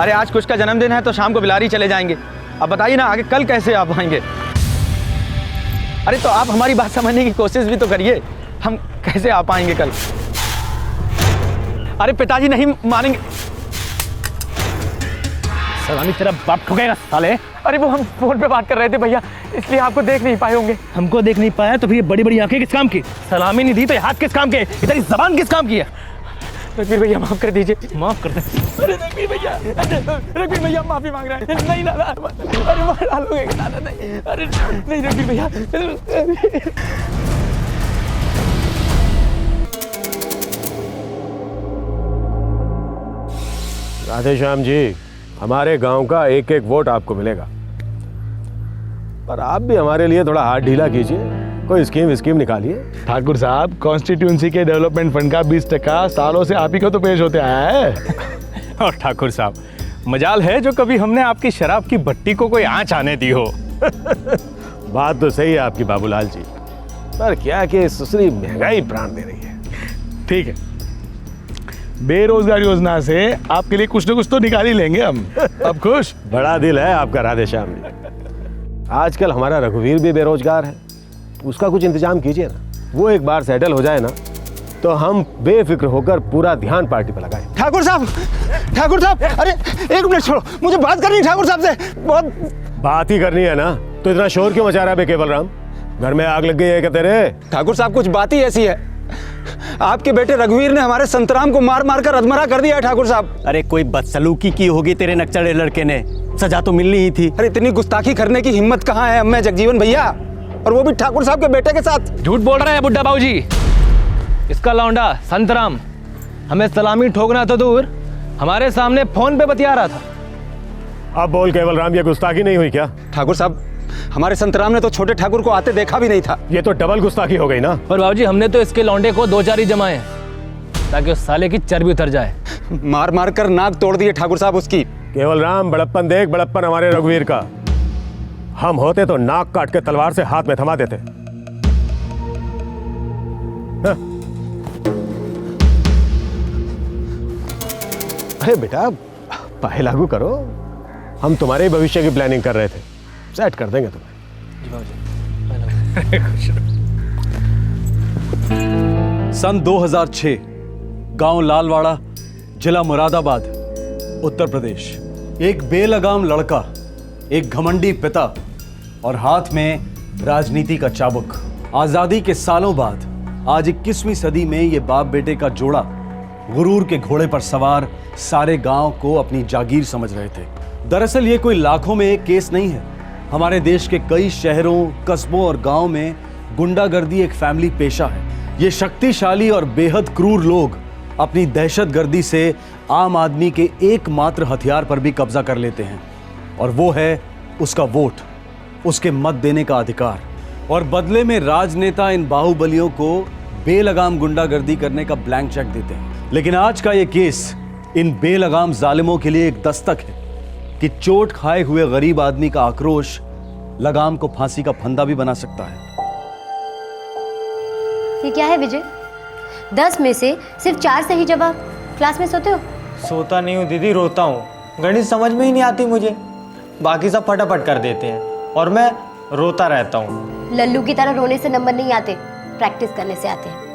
अरे आज कुछ का जन्मदिन है तो शाम को बिलारी चले जाएंगे। अब बताइए ना आगे कल कैसे आ पाएंगे? अरे तो आप हमारी बात समझने की कोशिश भी तो करिए, हम कैसे आ पाएंगे कल? अरे पिताजी नहीं मानेंगे। सलामी तेरा बाप ठुकेगा साले। अरे वो हम फोन पे बात कर रहे थे भैया, इसलिए आपको देख नहीं पाए होंगे। हमको देख नहीं पाया तो फिर ये बड़ी बड़ी आंखें किस काम की? सलामी नहीं दी तो ये हाथ किस काम के? इतनी जबान किस काम की है? रणवीर भैया माफ कर दीजिए। माफ कर दे। अरे रणवीर भैया माफी मांग रहा है। नहीं लाला, अरे मार डालोगे लाला, नहीं, अरे नहीं रणवीर भैया। राधेश्याम जी, हमारे गांव का एक एक वोट आपको मिलेगा, पर आप भी हमारे लिए थोड़ा हाथ ढीला कीजिए, कोई स्कीम निकालिए। ठाकुर साहब, कॉन्स्टिट्यूंसी के डेवलपमेंट फंड का 20% सालों से आप ही को तो पेश होते आया है। और ठाकुर साहब, मजाल है जो कभी हमने आपकी शराब की भट्टी को कोई आंच आने दी हो। बात तो सही है आपकी बाबूलाल जी, पर क्या कि सुसरी महंगाई प्राण दे रही है। ठीक है, बेरोजगार योजना से आपके लिए कुछ न कुछ तो निकाल ही लेंगे हम। अब खुश? बड़ा दिल है आपका राधेश्याम जी। आजकल हमारा रघुवीर भी बेरोजगार है, उसका कुछ इंतजाम कीजिए ना। वो एक बार सेटल हो जाए ना तो हम बेफिक्र होकर पूरा ध्यान पार्टी पर लगाएं। ठाकुर साहब, अरे एक मिनट छोड़ो, मुझे बात करनी है ठाकुर साहब से। बहुत बात ही करनी है ना, तो इतना शोर क्यों मचा रहा है बे केवल राम? घर में आग लग गई है क्या तेरे? ठाकुर साहब कुछ बात ही ऐसी है, आपके बेटे रघुवीर ने हमारे संतराम को मार मार कर अधमरा कर दिया है ठाकुर साहब। अरे कोई बदसलूकी की होगी तेरे नक्चड़े लड़के ने, सजा तो मिलनी ही थी। अरे इतनी गुस्ताखी करने की हिम्मत कहाँ है अम्मे जगजीवन भैया, और वो भी ठाकुर साहब के बेटे के साथ। झूठ बोल रहा है बुड्ढा बाबूजी। इसका लौंडा संतराम हमें सलामी ठोकना तो दूर, हमारे सामने फोन पे बतिया रहा था। अब बोल केवल राम, ये गुस्ताखी नहीं हुई क्या? ठाकुर साहब, हमारे संतराम ने तो छोटे ठाकुर को आते देखा भी नहीं था। ये तो डबल गुस्ताखी हो गई ना। पर बाबूजी हमने तो इसके लौंडे को 2-4 ही जमाए ताकि उस साले की चर्बी उतर जाए। मार मार कर नाक तोड़ दिए ठाकुर साहब उसकी। केवल राम, बड़प्पन देख, बड़प्पन हमारे रघुवीर का। हम होते तो नाक काट के तलवार से हाथ में थमा देते। हाँ। अरे बेटा पाए लागू करो, हम तुम्हारे ही भविष्य की प्लानिंग कर रहे थे, सेट कर देंगे तुम्हें। सन 2006, गांव लालवाड़ा, जिला मुरादाबाद, उत्तर प्रदेश। एक बेलगाम लड़का, एक घमंडी पिता और हाथ में राजनीति का चाबुक। आजादी के सालों बाद आज 21वीं सदी में ये बाप बेटे का जोड़ा गुरूर के घोड़े पर सवार सारे गांव को अपनी जागीर समझ रहे थे। दरअसल ये कोई लाखों में एक केस नहीं है। हमारे देश के कई शहरों, कस्बों और गांव में गुंडागर्दी एक फैमिली पेशा है। ये शक्तिशाली और बेहद क्रूर लोग अपनी दहशतगर्दी से आम आदमी के एकमात्र हथियार पर भी कब्जा कर लेते हैं, और वो है उसका वोट, उसके मत देने का अधिकार। और बदले में राजनेता इन बाहुबलियों को बेलगाम गुंडागर्दी करने का ब्लैंक चेक देते हैं। लेकिन आज का ये केस इन बेलगाम जालिमों के लिए एक दस्तक है कि चोट खाए हुए गरीब आदमी का आक्रोश लगाम को फांसी का फंदा भी बना सकता है। ये क्या है विजय? 10 में से सिर्फ 4 सही जवाब। क्लास में सोते हो? सोता नहीं हूँ दीदी, रोता हूँ। गणित समझ में ही नहीं आती मुझे, बाकी सब फटाफट कर देते हैं और मैं रोता रहता हूँ। लल्लू की तरह रोने से नंबर नहीं आते, प्रैक्टिस करने से आते हैं।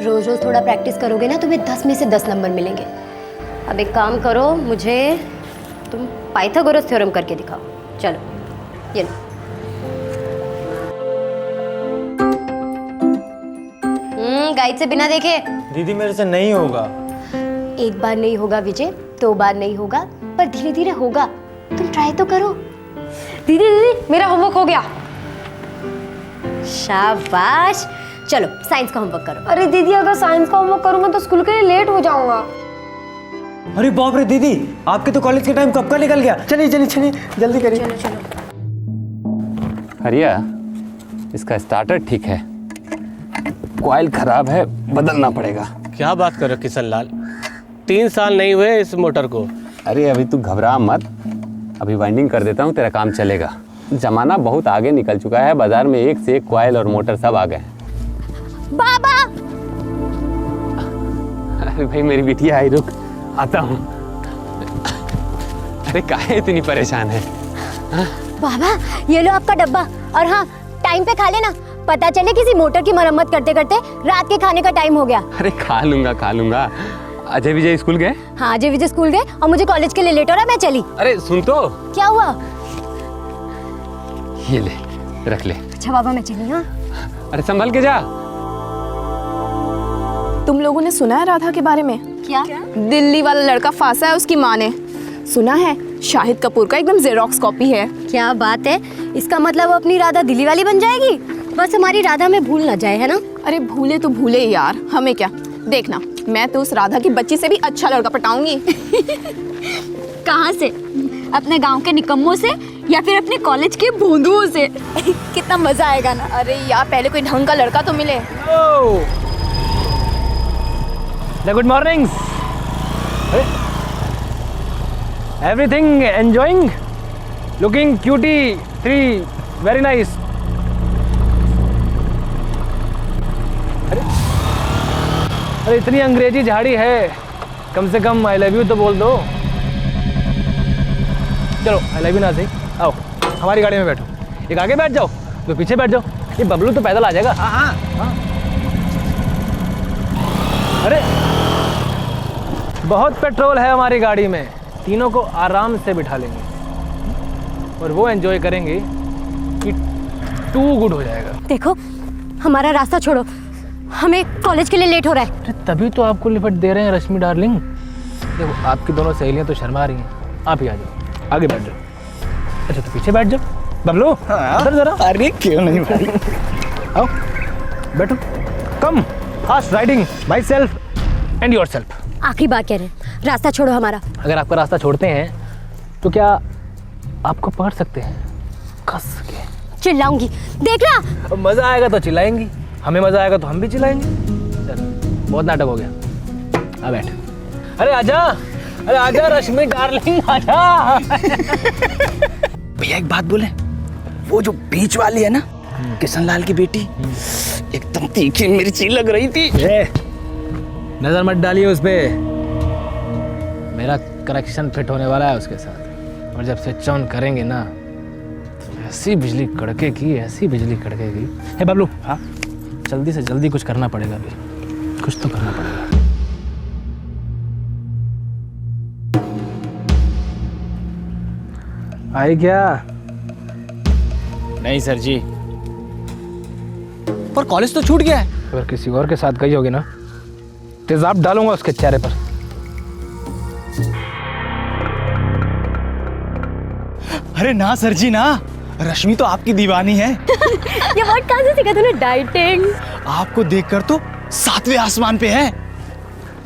रोज रोज थोड़ा प्रैक्टिस करोगे ना, तुम्हें 10 में से 10 नंबर मिलेंगे। अब एक काम करो, मुझे तुम पाइथागोरस थ्योरम करके दिखाओ। चलो ये लो। गाइड से बिना देखे। दीदी मेरे से नहीं होगा। एक बार नहीं होगा विजय, 2 बार नहीं होगा, पर धीरे धीरे होगा। तुम ट्राई तो करो। दीदी मेरा होमवर्क हो गया। शाबाश। चलो साइंस का होमवर्क करो। अरे दीदी अगर साइंस का होमवर्क करूंगा तो स्कूल के लिए लेट हो जाऊंगा। अरे बाप रे दीदी, आपके तो कॉलेज के टाइम कब का निकल गया। चलिए जल्दी करिए। चलो। हरिया, इसका स्टार्टर ठीक है, कॉइल खराब है, बदलना पड़ेगा। क्या बात कर रहे हो किशन लाल, 3 साल नहीं हुए इस मोटर को। अरे अभी तू घबरा मत, अभी वाइंडिंग कर देता हूँ, तेरा काम चलेगा। जमाना बहुत आगे निकल चुका है, बाजार में एक से एक कॉइल और मोटर सब आ गए हैं। बाबा! अरे भाई मेरी बिटिया आई, रुक आता हूँ। अरे काहे इतनी परेशान है? बाबा ये लो आपका डब्बा, और हाँ टाइम पे खा लेना, पता चले किसी मोटर की मरम्मत करते करते रात के खाने का टाइम हो गया। अरे खा लूंगा खा लूंगा। अजय विजय स्कूल गए? हाँ अजय विजय स्कूल गए और मुझे कॉलेज के लिए लेट हो रहा है, मैं चली। अरे सुन तो, क्या हुआ? ये ले रख ले। अच्छा बाबा मैं चली। हाँ अरे संभल के जा। तुम लोगों ने सुना है राधा के बारे में? क्या? दिल्ली वाला लड़का फांसा है उसकी माँ ने। सुना है शाहिद कपूर का एकदम जेरोक्स कॉपी है। क्या बात है, इसका मतलब अपनी राधा दिल्ली वाली बन जाएगी। बस हमारी राधा में भूल ना जाए, है ना? अरे भूले तो भूले यार, हमें क्या। देखना मैं तो उस राधा की बच्ची से भी अच्छा लड़का पटाऊंगी। कहाँ से? अपने गांव के निकम्मों से या फिर अपने कॉलेज के भोंदुओं से? कितना मजा आएगा ना। अरे यार पहले कोई ढंग का लड़का तो मिले। Good morning. Everything enjoying, looking cutie 3, very nice. अरे इतनी अंग्रेजी झाड़ी है, कम से कम आई लव यू तो बोल दो। चलो आई लव यू ना सही, आओ हमारी गाड़ी में बैठो। एक आगे बैठ जाओ, तो पीछे बैठ जाओ। ये बबलू तो पैदल आ जाएगा। हाँ। अरे बहुत पेट्रोल है हमारी गाड़ी में, तीनों को आराम से बिठा लेंगे और वो एंजॉय करेंगे कि टू गुड हो जाएगा। देखो हमारा रास्ता छोड़ो, हमें कॉलेज के लिए लेट हो रहा है। अरे तभी तो आपको लिपट दे रहे हैं रश्मि डार्लिंग। देखो आपकी दोनों सहेलियां तो शर्मा रही हैं, आप ही आ जाओ, आगे बैठ जाओ। अच्छा तो पीछे बैठ जाओ। बबलू इधर जरा। अरे क्यों नहीं भाई, आओ बैठो। Come fast riding my self and your self. आखिरी बार कह रहे हैं, रास्ता छोड़ो हमारा। अगर आपका रास्ता छोड़ते हैं तो क्या आपको पकड़ सकते हैं कस के? चिल्लाऊंगी, देखना। मजा आएगा तो चिल्लाएंगी, हमें मजा आएगा तो हम भी चिल्लाएंगे। चल बहुत नाटक हो गया, आ बैठ। अरे आजा, अरे आजा रश्मि डार्लिंग आजा। भैया एक बात बोले, वो जो बीच वाली है ना किशन लाल की बेटी, एकदम तीखी मिर्ची लग रही थी। नजर मत डालिए उस पे, मेरा करेक्शन फिट होने वाला है उसके साथ, और जब स्विच ऑन करेंगे ना तो ऐसी बिजली कड़केगी, ऐसी बिजली कड़केगी। हे बबलू, हाँ जल्दी से जल्दी कुछ करना पड़ेगा, अभी कुछ तो करना पड़ेगा। आई क्या? नहीं सर जी, पर कॉलेज तो छूट गया है। अगर किसी और के साथ गई होगी ना तेजाब डालूंगा उसके चेहरे पर। अरे ना सर जी ना, रश्मि तो आपकी दीवानी है। ये वर्ड कहाँ से सीखा तूने? डाइटिंग। आपको देखकर तो 7वें आसमान पे है।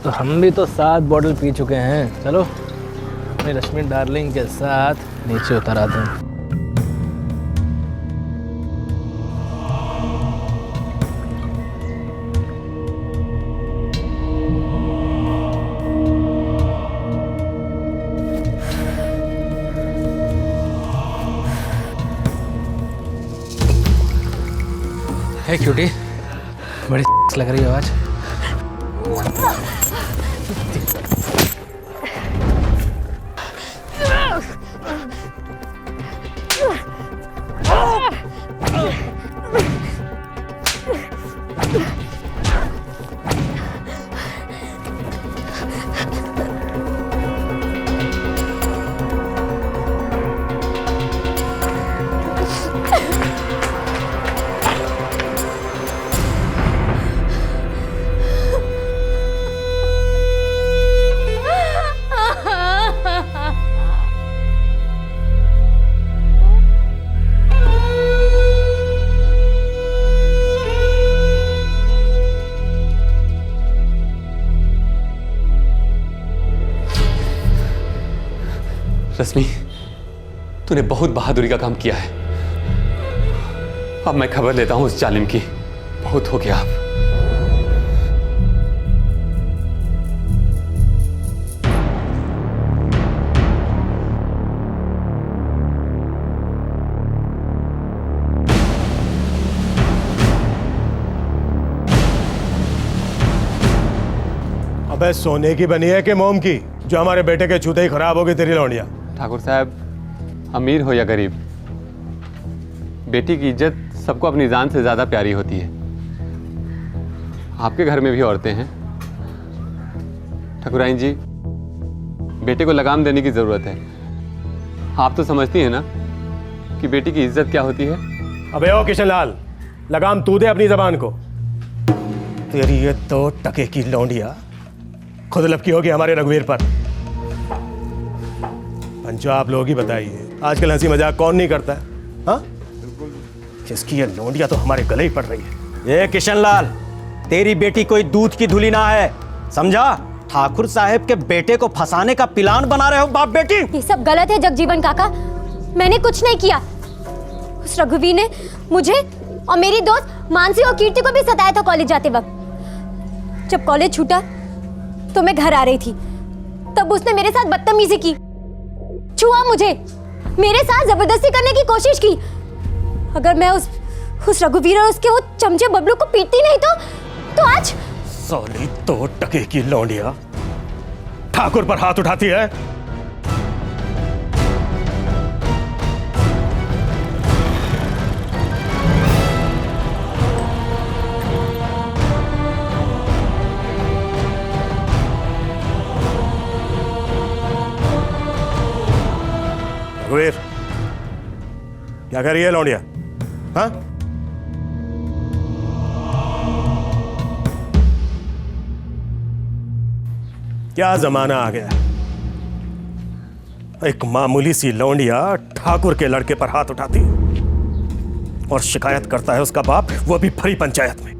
तो हम भी तो 7 बॉटल पी चुके हैं। चलो अपनी रश्मि डार्लिंग के साथ नीचे उतर आते हैं। हे क्यूटी, बड़ी लग रही है आवाज। रश्मि, तूने बहुत बहादुरी का काम किया है। अब मैं खबर लेता हूं उस जालिम की। बहुत हो गया अब। अबे सोने की बनी है कि मोम की, जो हमारे बेटे के छूते ही खराब हो गई तेरी लौंडिया? ठाकुर साहब, अमीर हो या गरीब, बेटी की इज्जत सबको अपनी जान से ज़्यादा प्यारी होती है। आपके घर में भी औरतें हैं। ठाकुराइन जी, बेटे को लगाम देने की ज़रूरत है। आप तो समझती हैं ना कि बेटी की इज्जत क्या होती है। अबे ओ किशनलाल, लगाम तू दे अपनी जबान को। तेरी ये 2 टके की लौंडिया खुद लपकी होगी हमारे रघुवीर पर। पंचो, आप लोग ही बताइए, आजकल हंसी मजाक कौन नहीं करता है? हाँ, किसकी ये लौंडिया तो हमारे गले ही पड़ रही है। ये किशनलाल, तेरी बेटी कोई दूध की धुली ना है, समझा? ठाकुर साहब के बेटे को फंसाने का प्लान बना रहे हो बाप बेटी। ये सब गलत है जगजीवन काका, मैंने कुछ नहीं किया। उस रघुवीर ने मुझे और मेरी दोस्त मानसी और कीर्ति को भी सताया था कॉलेज जाते वक्त। जब कॉलेज छूटा तो मैं घर आ रही थी, तब उसने मेरे साथ बदतमीजी की, छुआ मुझे, मेरे साथ जबरदस्ती करने की कोशिश की। अगर मैं उस रघुवीर और उसके वो चमचे बबलू को पीटती नहीं तो आज। साली 2 टके की लौंडिया ठाकुर पर हाथ उठाती है। रघुवीर, क्या कर रही है लौंडिया? हाँ, क्या जमाना आ गया, एक मामूली सी लौंडिया ठाकुर के लड़के पर हाथ उठाती है और शिकायत करता है उसका बाप, वो भी भरी पंचायत में।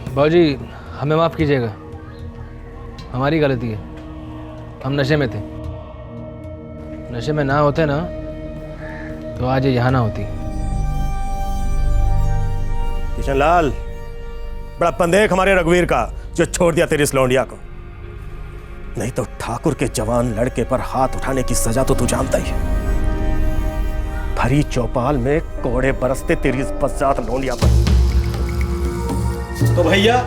बाबूजी, हमें माफ़ कीजिएगा, हमारी गलती है, हम नशे में थे। नशे में ना होते ना तो आज ये यहाँ ना होती। किशनलाल, बड़ा पंदेख हमारे रघुवीर का जो छोड़ दिया तेरी इस लौंडिया को। नहीं तो ठाकुर के जवान लड़के पर हाथ उठाने की सजा तो तू जानता ही है। भरी चौपाल में कोड़े बरसते तेरी इस बदजात लौंडिया पर। तो भैया,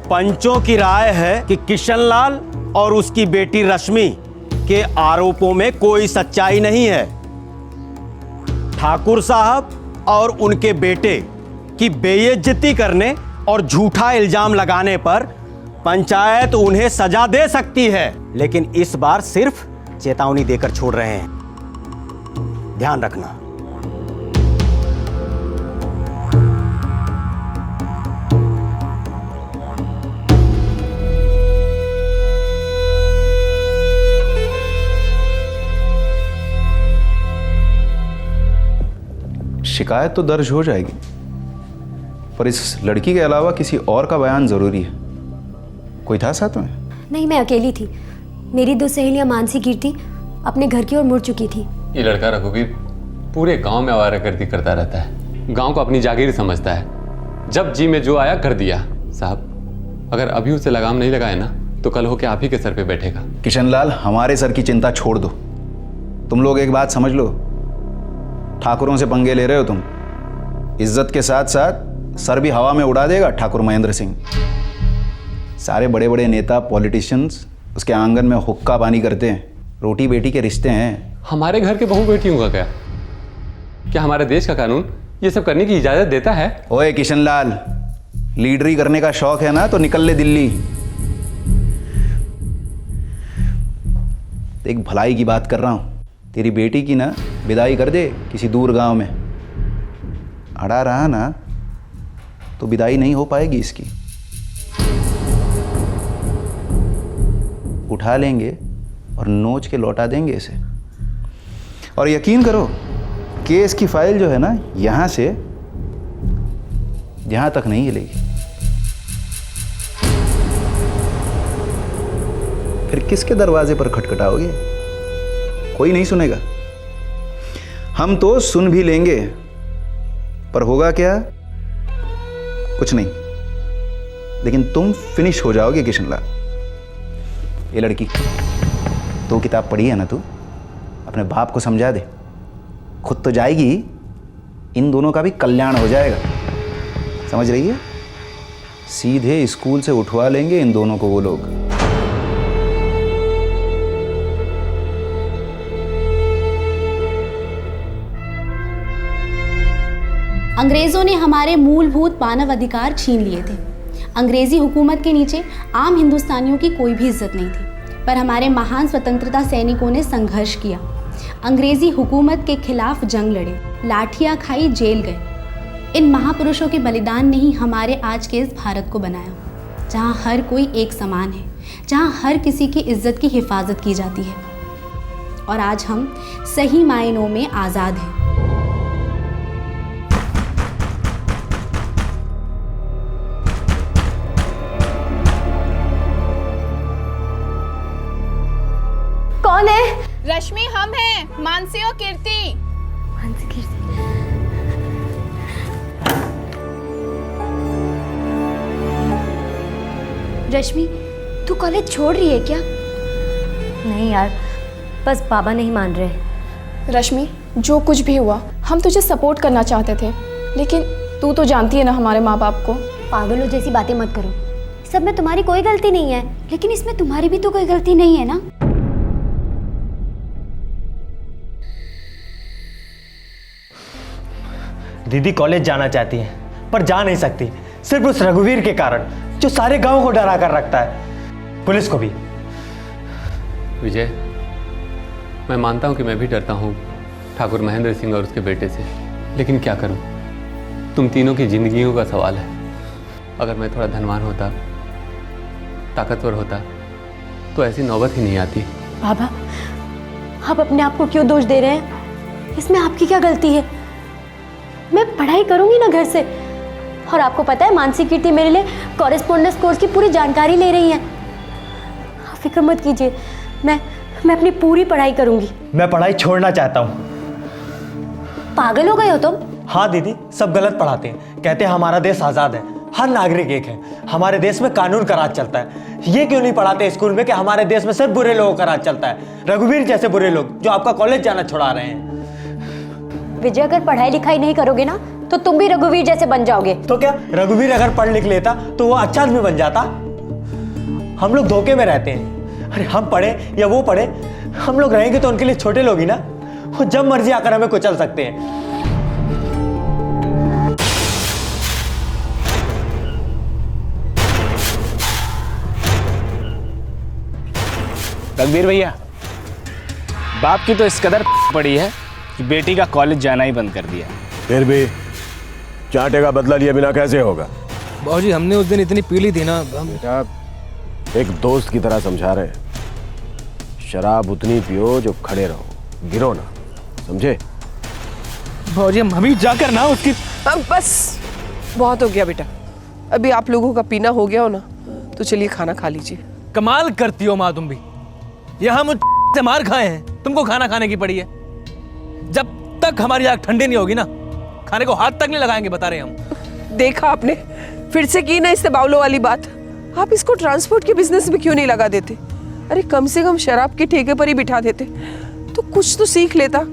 पंचों की राय है कि किशनलाल और उसकी बेटी रश्मि के आरोपों में कोई सच्चाई नहीं है। ठाकुर साहब और उनके बेटे की बेइज्जती करने और झूठा इल्जाम लगाने पर पंचायत उन्हें सजा दे सकती है, लेकिन इस बार सिर्फ चेतावनी देकर छोड़ रहे हैं, ध्यान रखना। शिकायत तो दर्ज हो जाएगी, पर इस लड़की के अलावा किसी और का बयान जरूरी है। कोई था साथ में? नहीं, मैं अकेली थी। मेरी 2 सहेलियां मानसी कीर्ति अपने घर की ओर मुड़ चुकी थी। ये लड़का रघुवीर पूरे गांव में आवारागर्दी करता रहता है, गांव को अपनी जागीर समझता है। जब जी में जो आया कर दिया। साहब, अगर अभी उसे लगाम नहीं लगाए ना तो कल होके आप ही के सर पे बैठेगा। किशनलाल, हमारे सर की चिंता छोड़ दो। तुम लोग एक बात समझ लो, ठाकुरों से पंगे ले रहे हो तुम। इज्जत के साथ साथ सर भी हवा में उड़ा देगा ठाकुर महेंद्र सिंह। सारे बड़े बड़े नेता, पॉलिटिशियंस उसके आंगन में हुक्का पानी करते हैं। रोटी बेटी के रिश्ते हैं। हमारे घर के बहू बेटियों का क्या हमारे देश का कानून ये सब करने की इजाजत देता है? ओए किशनलाल, लीडरी करने का शौक है ना तो निकल ले दिल्ली। एक भलाई की बात कर रहा हूं, तेरी बेटी की ना विदाई कर दे किसी दूर गांव में। अड़ा रहा ना तो विदाई नहीं हो पाएगी इसकी। उठा लेंगे और नोच के लौटा देंगे इसे। और यकीन करो, केस की फाइल जो है ना यहां से यहां तक नहीं हिलेगी। फिर किसके दरवाजे पर खटखटाओगे? कोई नहीं सुनेगा। हम तो सुन भी लेंगे, पर होगा क्या? कुछ नहीं। लेकिन तुम फिनिश हो जाओगे किशनलाल। ये लड़की, तो किताब पढ़ी है ना तू? अपने बाप को समझा दे, खुद तो जाएगी, इन दोनों का भी कल्याण हो जाएगा। समझ रही है? सीधे स्कूल से उठवा लेंगे इन दोनों को वो लोग। अंग्रेज़ों ने हमारे मूलभूत मानव अधिकार छीन लिए थे। अंग्रेज़ी हुकूमत के नीचे आम हिंदुस्तानियों की कोई भी इज्जत नहीं थी, पर हमारे महान स्वतंत्रता सैनिकों ने संघर्ष किया, अंग्रेज़ी हुकूमत के खिलाफ जंग लड़े, लाठियाँ खाई, जेल गए। इन महापुरुषों के बलिदान ने ही हमारे आज के इस भारत को बनाया, जहाँ हर कोई एक समान है, जहाँ हर किसी की इज्जत की हिफाजत की जाती है, और आज हम सही मायनों में आज़ाद हैं। कौन है? रश्मि, हम हैं, मानसी और कीर्ति। मानसी, कीर्ति। रश्मि, तू कॉलेज छोड़ रही है क्या? नहीं यार, बस बाबा नहीं मान रहे। रश्मि, जो कुछ भी हुआ हम तुझे सपोर्ट करना चाहते थे, लेकिन तू तो जानती है ना हमारे माँ बाप को। पागलों जैसी बातें मत करो, सब में तुम्हारी कोई गलती नहीं है, लेकिन इसमें तुम्हारी भी तो कोई गलती नहीं है ना। दीदी कॉलेज जाना चाहती है पर जा नहीं सकती, सिर्फ उस रघुवीर के कारण जो सारे गांव को डरा कर रखता है, पुलिस को भी। विजय, मैं मानता हूं कि मैं भी डरता हूं ठाकुर महेंद्र सिंह और उसके बेटे से, लेकिन क्या करूं, तुम तीनों की जिंदगियों का सवाल है। अगर मैं थोड़ा धनवान होता, ताकतवर होता, तो ऐसी नौबत ही नहीं आती। बाबा, आप अपने आप को क्यों दोष दे रहे हैं? इसमें आपकी क्या गलती है? मैं पढ़ाई करूंगी ना घर से, और आपको पता है मानसी कीर्ति मेरे लिए कॉरेस्पॉन्डेंस कोर्स की पूरी जानकारी ले रही है। आप फिक्र मत कीजिए, मैं अपनी पूरी पढ़ाई करूंगी। मैं पढ़ाई छोड़ना चाहता हूँ। पागल हो गए हो तुम? हाँ दीदी, सब गलत पढ़ाते हैं, कहते हैं हमारा देश आज़ाद है, हर नागरिक एक है, हमारे देश में कानून का राज चलता है। ये क्यों नहीं पढ़ाते स्कूल में कि हमारे देश में सिर्फ बुरे लोगों का राज चलता है, रघुवीर जैसे बुरे लोग जो आपका कॉलेज जाना छुड़ा रहे हैं। विजय, अगर पढ़ाई लिखाई नहीं करोगे ना तो तुम भी रघुवीर जैसे बन जाओगे। तो क्या रघुवीर अगर पढ़ लिख लेता तो वो अच्छा आदमी बन जाता? हम लोग धोखे में रहते हैं। अरे हम पढ़े या वो पढ़े, हम लोग रहेंगे तो उनके लिए छोटे लोग ही ना, वो जब मर्जी आकर हमें कुचल सकते हैं। रघुवीर भैया, बाप की तो इस कदर पड़ी है कि बेटी का कॉलेज जाना ही बंद कर दिया। फिर भी चांटे का बदला लिए बिना कैसे होगा? बाबूजी, हमने उस दिन इतनी पी ली थी ना। बेटा, एक दोस्त की तरह समझा रहे हैं, शराब उतनी पियो जो खड़े रहो, गिरो ना, समझे? बाबूजी, हम अभी जाकर ना उसकी। अब बस बहुत हो गया बेटा, अभी आप लोगों का पीना हो गया हो ना, तो चलिए खाना खा लीजिए। कमाल करती हो माँ तुम भी, यहाँ मुझ से मार खाए हैं, तुमको खाना खाने की पड़ी है। जब तक हमारी आग ठंडी नहीं होगी ना, खाने को हाथ तक नहीं लगाएंगे, बता रहे हम। देखा आपने, फिर से की ना इससे बावलों वाली बात। आप इसको ट्रांसपोर्ट के बिजनेस में क्यों नहीं लगा देते? अरे कम से कम शराब के ठेके पर ही बिठा देते तो कुछ तो सीख लेता,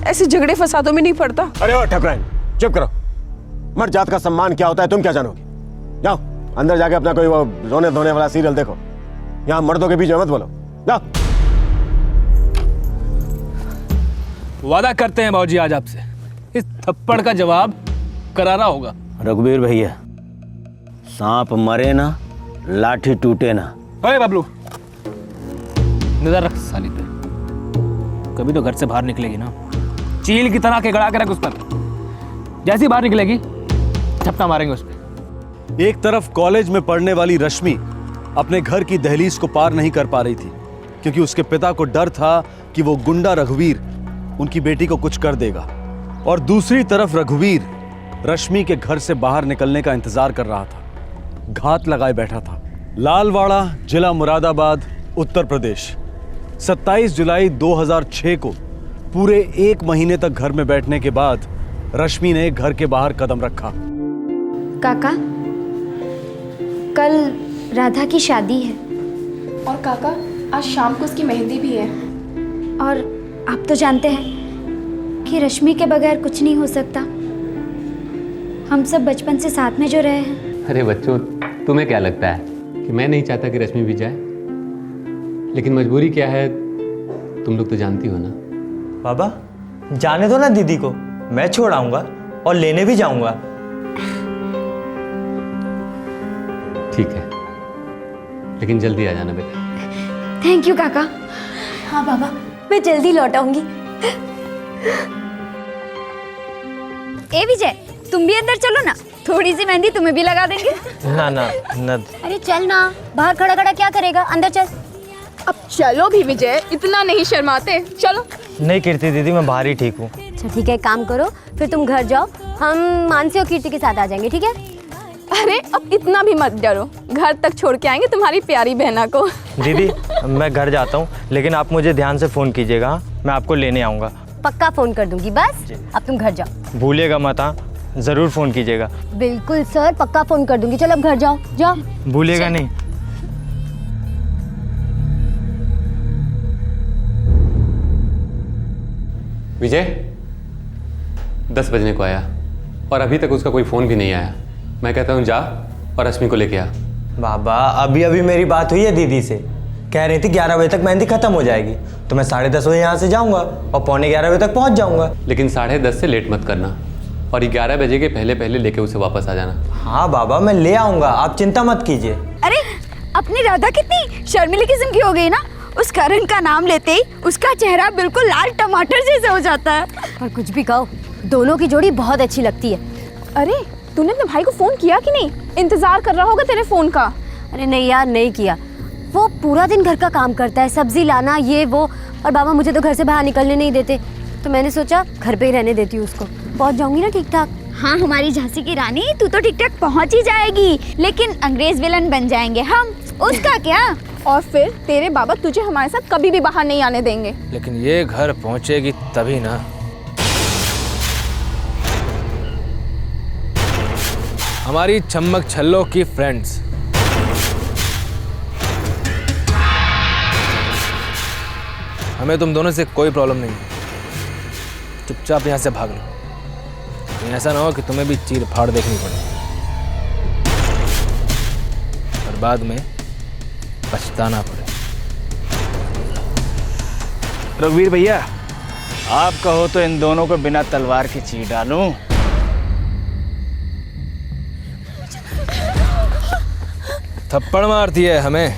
ऐसे झगड़े फसादों में नहीं पड़ता। अरे ओ ठकुराइन, चुप करो। मर्द जात का सम्मान क्या होता है तुम क्या जानोगी? जाओ अंदर जाके अपना कोई वो रोने धोने वाला सीरियल देखो, यहाँ मर्दों के बीच में मत बोलो, जाओ। वादा करते हैं बाबूजी आज आपसे, इस थप्पड़ का जवाब करारा होगा। रघुवीर भैया, सांप मरे ना, लाठी टूटे ना। अरे बबलू, नजर रख साली पे, कभी तो घर से बाहर निकलेगी ना, चील की तरह के गड़ा के रख उस पर, जैसी बाहर निकलेगी झपटा मारेंगे उस पर। एक तरफ कॉलेज में पढ़ने वाली रश्मि अपने घर की दहलीज को पार नहीं कर पा रही थी, क्योंकि उसके पिता को डर था कि वो गुंडा रघुवीर उनकी बेटी को कुछ कर देगा, और दूसरी तरफ रघुवीर रश्मि के घर से बाहर निकलने का इंतजार कर रहा था, घात लगाए बैठा था। लालवाड़ा, जिला मुरादाबाद, उत्तर प्रदेश। 27 जुलाई 2006 को पूरे 1 महीने तक घर में बैठने के बाद रश्मि ने घर के बाहर कदम रखा। काका, कल राधा की शादी है। और काका, आज शाम को उसकी मेहंदी भी है। और आप तो जानते हैं कि रश्मि के बगैर कुछ नहीं हो सकता। हम सब बचपन से साथ में जो रहे हैं। अरे बच्चों, तुम्हें क्या लगता है कि मैं नहीं चाहता कि रश्मि भी जाए? लेकिन मजबूरी क्या है तुम लोग तो जानती हो ना। बाबा, जाने दो ना दीदी को, मैं छोड़ आऊंगा। और लेने भी जाऊंगा। ठीक है, लेकिन जल्दी आ जाना बेटा। थैंक यू काका। हाँ बाबा, मैं जल्दी लौट आऊंगी। ए विजय, तुम भी अंदर चलो ना, थोड़ी सी मेहंदी तुम्हें भी लगा देंगे। ना ना ना। अरे चल ना, बाहर खड़ा खड़ा क्या करेगा, अंदर चल। अब चलो भी विजय, इतना नहीं शर्माते, चलो। नहीं कीर्ति दीदी, मैं बाहर ही ठीक हूँ। अच्छा ठीक है, काम करो, फिर तुम घर जाओ, हम मानसी और कीर्ति के साथ आ जाएंगे, ठीक है? अरे अब इतना भी मत डरो, घर तक छोड़ के आएंगे तुम्हारी प्यारी बहना को। दीदी मैं घर जाता हूँ, लेकिन आप मुझे ध्यान से फ़ोन कीजिएगा, मैं आपको लेने आऊँगा। पक्का फोन कर दूंगी, बस अब तुम घर जाओ। भूलिएगा मत, हाँ ज़रूर फ़ोन कीजिएगा। बिल्कुल सर, पक्का फोन कर दूंगी। चलो अब घर जाओ, जाओ। भूलिएगा नहीं। विजय 10 बजने को आया और अभी तक उसका कोई फ़ोन भी नहीं आया। मैं कहता हूँ जा और रश्मि को लेके आ। बाबा अभी अभी मेरी बात हुई है दीदी से, कह रही थी 11 बजे तक मेहंदी खत्म हो जाएगी, तो मैं 10:30 बजे यहाँ से जाऊँगा और 11:15 बजे तक पहुँच जाऊँगा। लेकिन 10:30 से लेट मत करना और 11 बजे के पहले पहले लेके उसे वापस आ जाना। हाँ बाबा मैं ले आऊँगा, आप चिंता मत कीजिए। अरे अपनी राधा कितनी शर्मिली किस्म की हो गई ना, उस करण का नाम लेते ही उसका चेहरा बिल्कुल लाल टमाटर जैसा हो जाता है। और कुछ भी कहो, दोनों की जोड़ी बहुत अच्छी लगती है। अरे तूने अपने भाई को फोन किया कि नहीं? इंतजार कर रहा होगा तेरे फोन का। अरे नहीं यार, नहीं किया। वो पूरा दिन घर का काम करता है, सब्जी लाना ये वो, और बाबा मुझे तो घर से बाहर निकलने नहीं देते, तो मैंने सोचा घर पे ही रहने देती हूँ उसको, पहुँच जाऊंगी ना ठीक ठाक। हाँ हमारी झांसी की रानी, तू तो ठीक ठाक पहुँच ही जाएगी, लेकिन अंग्रेज विलन बन जाएंगे हम, उसका क्या? और फिर तेरे बाबा तुझे हमारे साथ कभी भी बाहर नहीं आने देंगे। लेकिन ये घर पहुंचेगी तभी ना। हमारी चम्मक छल्लों की फ्रेंड्स, हमें तुम दोनों से कोई प्रॉब्लम नहीं है, चुपचाप यहाँ से भाग लो। कहीं ऐसा ना हो कि तुम्हें भी चीर फाड़ देखनी पड़े और बाद में पछताना पड़े। रघुवीर भैया, आप कहो तो इन दोनों को बिना तलवार के चीर डालूं। थप्पड़ मारती है हमें,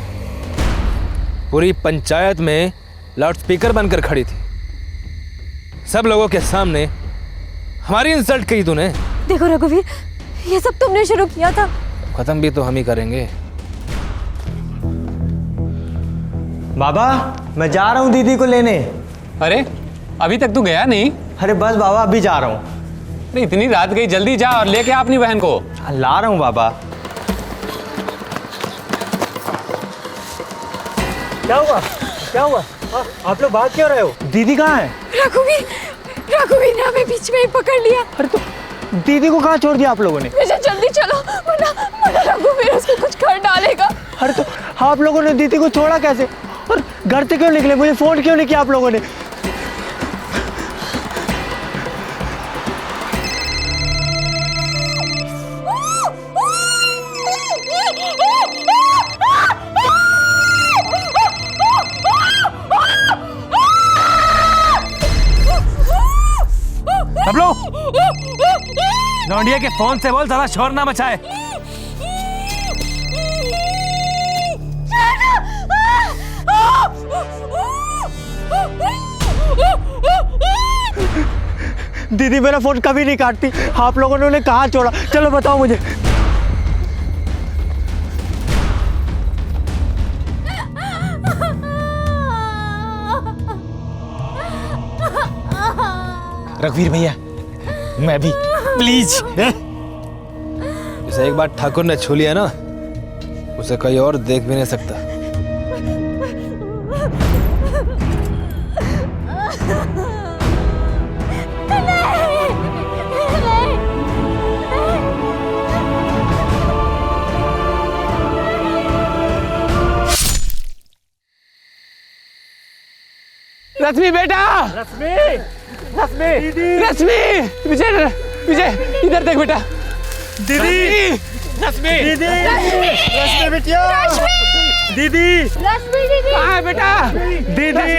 पूरी पंचायत में लाउडस्पीकर बनकर खड़ी थी, सब लोगों के सामने हमारी इंसल्ट की तूने। देखो रघुवीर, ये सब तुमने शुरू किया था, खत्म भी तो हम ही करेंगे। बाबा मैं जा रहा हूँ दीदी को लेने। अरे अभी तक तू गया नहीं? अरे बस बाबा अभी जा रहा हूँ। अरे इतनी रात गई, जल्दी जा और लेके आ अपनी बहन को। ला रहा हूँ बाबा। क्या हुआ, क्या हुआ? आप लोग भाग क्यों रहे हो? दीदी कहाँ है? रघुवीर ने हमें बीच में ही पकड़ लिया। अरे तो दीदी को कहाँ छोड़ दिया आप लोगों ने? विजय जल्दी चलो, वरना रघुवीर उसको कुछ कर डालेगा। अरे तो आप लोगों ने दीदी को छोड़ा कैसे और घर से क्यों निकले? मुझे फोन क्यों नहीं किया आप लोगों ने? सब लोग लौंडिया के फोन से बोल, ज्यादा शोर ना मचाए। दीदी मेरा फोन कभी नहीं काटती, आप लोगों ने उन्हें कहाँ छोड़ा? चलो बताओ मुझे। रघुवीर भैया, मैं भी प्लीज। इसे एक बार ठाकुर ने छू लिया ना, उसे कोई और देख भी नहीं सकता। रश्मि बेटा, रश्मि, रश्मि, विजय, विजय इधर देख बेटा। दीदी, रश्मि, दीदी, रश्मि बिटिया, दीदी, रश्मि दीदी, कहाँ है बेटा? दीदी,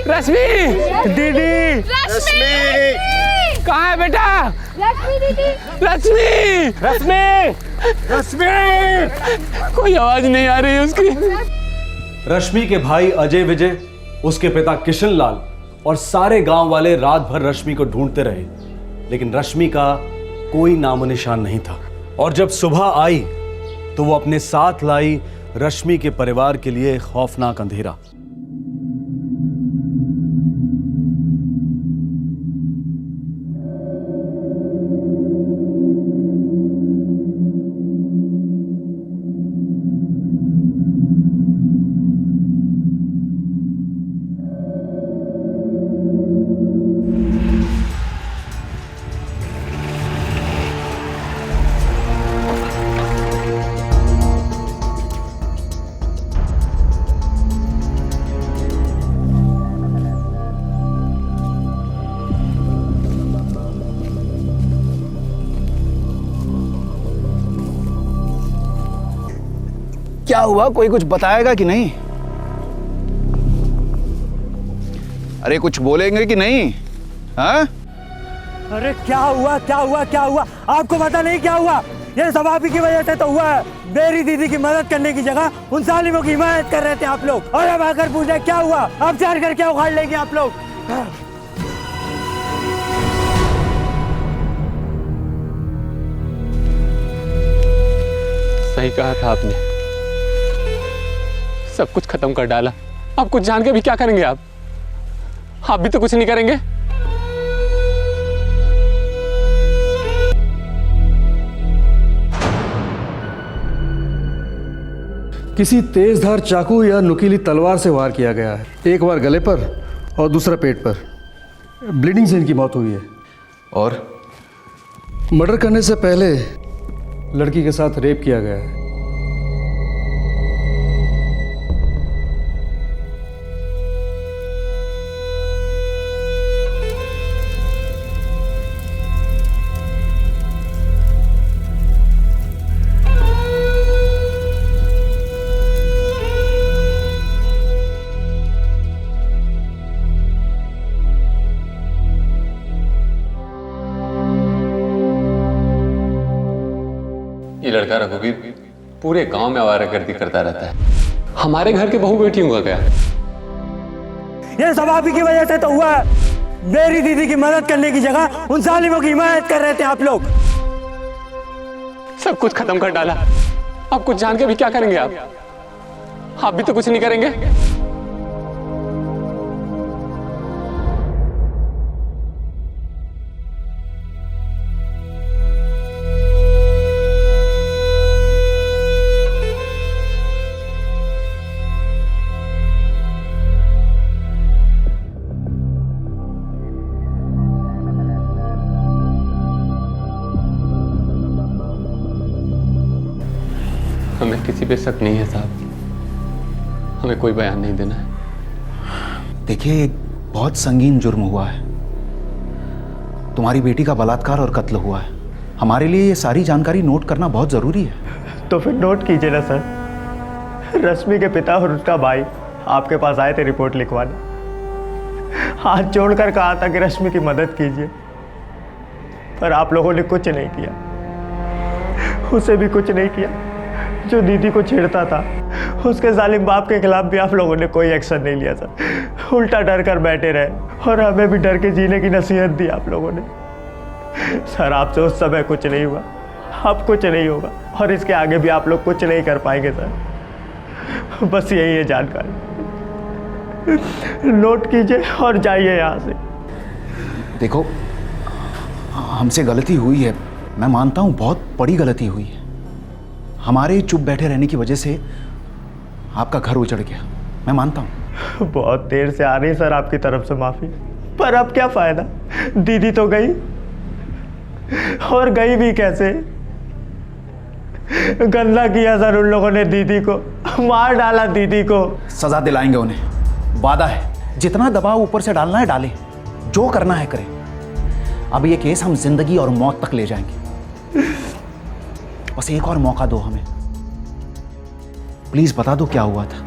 रश्मि, दीदी, रश्मि, कहाँ है बेटा? रश्मि दीदी। रश्मि! रश्मि! रश्मि! कोई आवाज नहीं आ रही है उसकी। रश्मि के भाई अजय विजय, उसके पिता किशन लाल और सारे गांव वाले रात भर रश्मि को ढूंढते रहे, लेकिन रश्मि का कोई नामो निशान नहीं था। और जब सुबह आई तो वो अपने साथ लाई रश्मि के परिवार के लिए खौफनाक अंधेरा। क्या हुआ, कोई कुछ बताएगा कि नहीं? अरे कुछ बोलेंगे कि नहीं? हाँ? अरे क्या हुआ क्या हुआ क्या हुआ? आपको पता नहीं क्या हुआ? ये सब आप ही की वजह से तो हुआ है। मेरी दीदी की मदद करने की जगह उन जालिमों की हिमायत कर रहे थे आप लोग, और अब आकर पूछे क्या हुआ? अब चार कर क्या उखाड़ लेंगे आप लोग? सही कहा था आपने, सब कुछ खत्म कर डाला। अब कुछ जान के भी क्या करेंगे आप भी तो कुछ नहीं करेंगे। किसी तेजधार चाकू या नुकीली तलवार से वार किया गया है। एक बार गले पर और दूसरा पेट पर। ब्लीडिंग से इनकी मौत हुई है। और मर्डर करने से पहले लड़की के साथ रेप किया गया है। ये लड़का रघुवीर पूरे गांव में आवारागर्दी करता रहता है। हमारे घर के बहू बेटियों का क्या? ये सब आप ही की वजह से तो हुआ है। मेरी दीदी की मदद करने की जगह उन जालिमों की हिमायत कर रहे थे आप लोग। सब कुछ खत्म कर डाला। अब कुछ जान के भी क्या करेंगे आप भी तो कुछ नहीं करेंगे। हमें किसी पे शक नहीं है साहब, हमें कोई बयान नहीं देना है। देखिए, एक बहुत संगीन जुर्म हुआ है। तुम्हारी बेटी का बलात्कार और कत्ल हुआ है। हमारे लिए ये सारी जानकारी नोट करना बहुत जरूरी है। तो फिर नोट कीजिए ना सर। रश्मि के पिता और उसका भाई आपके पास आए थे रिपोर्ट लिखवाने। हाथ जोड़कर कहा था कि रश्मि की मदद कीजिए, पर आप लोगों ने कुछ नहीं किया। उसे भी कुछ नहीं किया। जो दीदी को छेड़ता था, उसके जालिम बाप के खिलाफ भी आप लोगों ने कोई एक्शन नहीं लिया सर। उल्टा डर कर बैठे रहे और हमें भी डर के जीने की नसीहत दी आप लोगों ने। सर, आपसे उस समय कुछ नहीं हुआ, अब कुछ नहीं होगा, और इसके आगे भी आप लोग कुछ नहीं कर पाएंगे सर। बस यही है जानकारी। नोट कीजिए और जाइए यहाँ से। देखो, हमसे गलती हुई है, मैं मानता हूँ, बहुत बड़ी गलती हुई है। हमारे चुप बैठे रहने की वजह से आपका घर उजड़ गया, मैं मानता हूँ। बहुत देर से आ रही सर आपकी तरफ से माफी, पर अब क्या फायदा? दीदी तो गई, और गई भी कैसे? गंदा किया सर उन लोगों ने दीदी को, मार डाला दीदी को। सजा दिलाएंगे उन्हें, वादा है। जितना दबाव ऊपर से डालना है डालें, जो करना है करें। अब ये केस हम जिंदगी और मौत तक ले जाएंगे। बस एक और मौका दो हमें। प्लीज बता दो क्या हुआ था।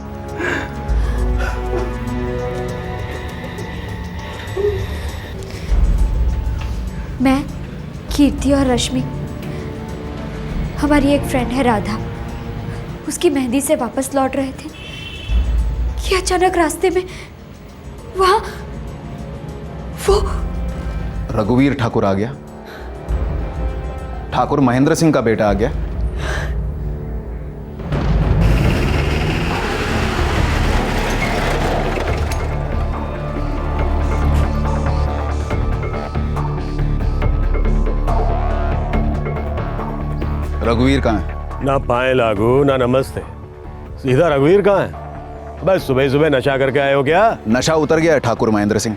मैं, कीर्ति और रश्मि, हमारी एक फ्रेंड है राधा, उसकी मेहंदी से वापस लौट रहे थे कि अचानक रास्ते में वहाँ वो रघुवीर ठाकुर आ गया। ठाकुर महेंद्र सिंह का बेटा आ गया। रघुवीर कहाँ है? ना पाए लागू ना नमस्ते, सीधा रघुवीर कहाँ है? बस सुबह सुबह नशा करके आए हो क्या? नशा उतर गया है ठाकुर महेंद्र सिंह।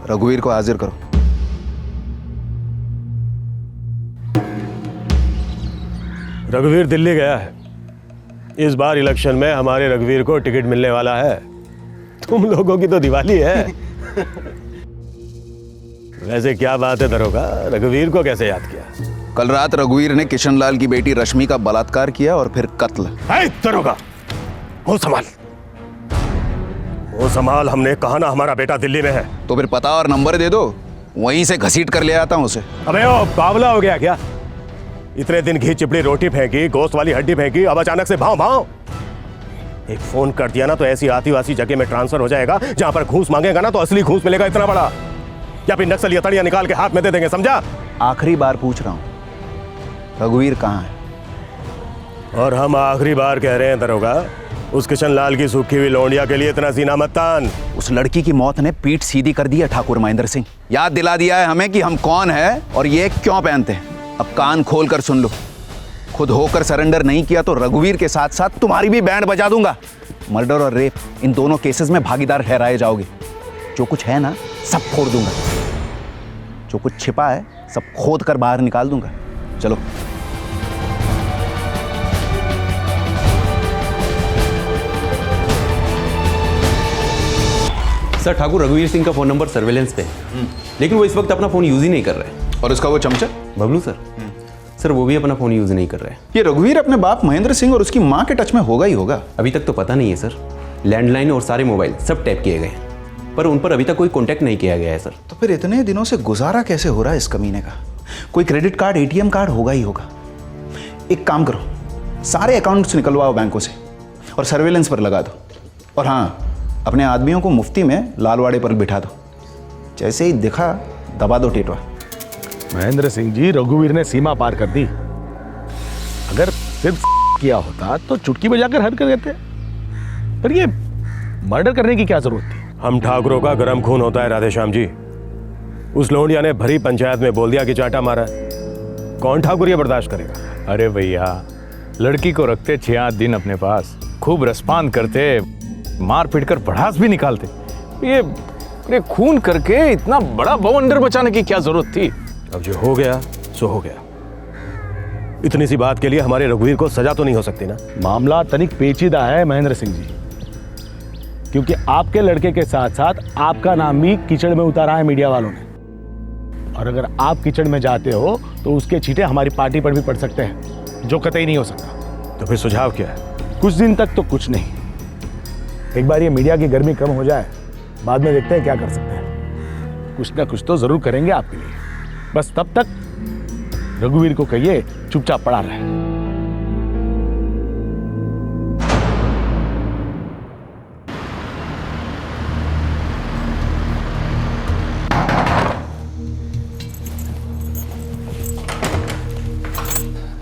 रघुवीर को हाजिर करो। रघुवीर दिल्ली गया है। इस बार इलेक्शन में हमारे रघुवीर को टिकट मिलने वाला है। तुम लोगों की तो दिवाली है। वैसे क्या बात है दरोगा, रघुवीर को कैसे याद किया? कल रात रघुवीर ने किशनलाल की बेटी रश्मि का बलात्कार किया और फिर कत्ल। दरोगा, वो संभाल, वो संभाल। हमने कहा ना हमारा बेटा दिल्ली में है। तो फिर पता और नंबर दे दो, वहीं से घसीट कर ले आता हूं उसे। अबे ओ बावला हो गया क्या? इतने दिन घी चिपड़ी रोटी फेंकी, गोश्त वाली हड्डी फेंकी, अब अचानक से भाव भाव। एक फोन कर दिया ना तो ऐसी आदिवासी जगह में ट्रांसफर हो जाएगा जहां पर घूस मांगेगा ना तो असली घूस मिलेगा इतना बड़ा, या फिर नक्सली हथौड़ियां निकाल के हाथ में दे देंगे, समझा? आखिरी बार पूछ रहा हूं, रघुवीर कहाँ है? और हम आखिरी बार कह रहे हैं दरोगा, उस किशनलाल की सूखी हुई लौंडिया के लिए इतना सीना मत तान। उस लड़की की मौत ने पीठ सीधी कर दी है ठाकुर महेंद्र सिंह। याद दिला दिया है हमें कि हम कौन है और ये क्यों पहनते हैं। अब कान खोल कर सुन लो, खुद होकर सरेंडर नहीं किया तो रघुवीर के साथ साथ तुम्हारी भी बैंड बजा दूंगा। मर्डर और रेप, इन दोनों केसेस में भागीदार ठहराए जाओगे। जो कुछ है ना सब फोड़ दूंगा, जो कुछ छिपा है सब खोद कर बाहर निकाल दूंगा। चलो। सर, ठाकुर रघुवीर सिंह का फोन नंबर सर्वेलेंस पे है, लेकिन वो इस वक्त अपना फोन यूज ही नहीं कर रहे। और उसका वो चमचा बबलू सर, सर वो भी अपना फोन यूज नहीं कर रहे। ये रघुवीर अपने बाप महेंद्र सिंह और उसकी मां के टच में होगा ही होगा। अभी तक तो पता नहीं है सर। लैंडलाइन और सारे मोबाइल सब टैप किए गए हैं, पर उन पर अभी तक कोई कॉन्टैक्ट नहीं किया गया है सर। तो फिर इतने दिनों से गुजारा कैसे हो रहा है इस कमीने का? कोई क्रेडिट कार्ड, एटीएम कार्ड होगा ही होगा। एक काम करो, सारे अकाउंट्स निकलवाओ बैंकों से और सर्वेलेंस पर लगा दो। और हाँ, अपने आदमियों को मुफ्ती में लालवाड़े पर बिठा दो। जैसे ही दिखा दबा दो टेटवा। महेंद्र सिंह जी, रघुवीर ने सीमा पार कर दी। अगर सिर्फ किया होता तो चुटकी बजाकर हद कर देते, पर ये मर्डर करने की क्या जरूरत थी? हम ठाकुरों का गर्म खून होता है राधेश्याम जी। उस लोंडिया ने भरी पंचायत में बोल दिया कि चांटा मारा है। कौन ठाकुर ये बर्दाश्त करेगा? अरे भैया, लड़की को रखते 6-8 दिन अपने पास, खूब रसपान करते, मार पीट कर भड़ास भी निकालते। ये खून करके इतना बड़ा बवंडर बचाने की क्या जरूरत थी? अब जो हो गया सो हो गया। इतनी सी बात के लिए हमारे रघुवीर को सजा तो नहीं हो सकती ना? मामला तनिक पेचीदा है महेंद्र सिंह जी, क्योंकि आपके लड़के के साथ साथ आपका नाम भी कीचड़ में उतारा है मीडिया वालों ने। और अगर आप कीचड़ में जाते हो तो उसके छींटे हमारी पार्टी पर भी पड़ सकते हैं, जो कतई नहीं हो सकता। तो फिर सुझाव क्या है? कुछ दिन तक तो कुछ नहीं, एक बार ये मीडिया की गर्मी कम हो जाए, बाद में देखते हैं क्या कर सकते हैं। कुछ ना कुछ तो जरूर करेंगे आपके लिए। बस तब तक रघुवीर को कहिए चुपचाप पड़ा रहे।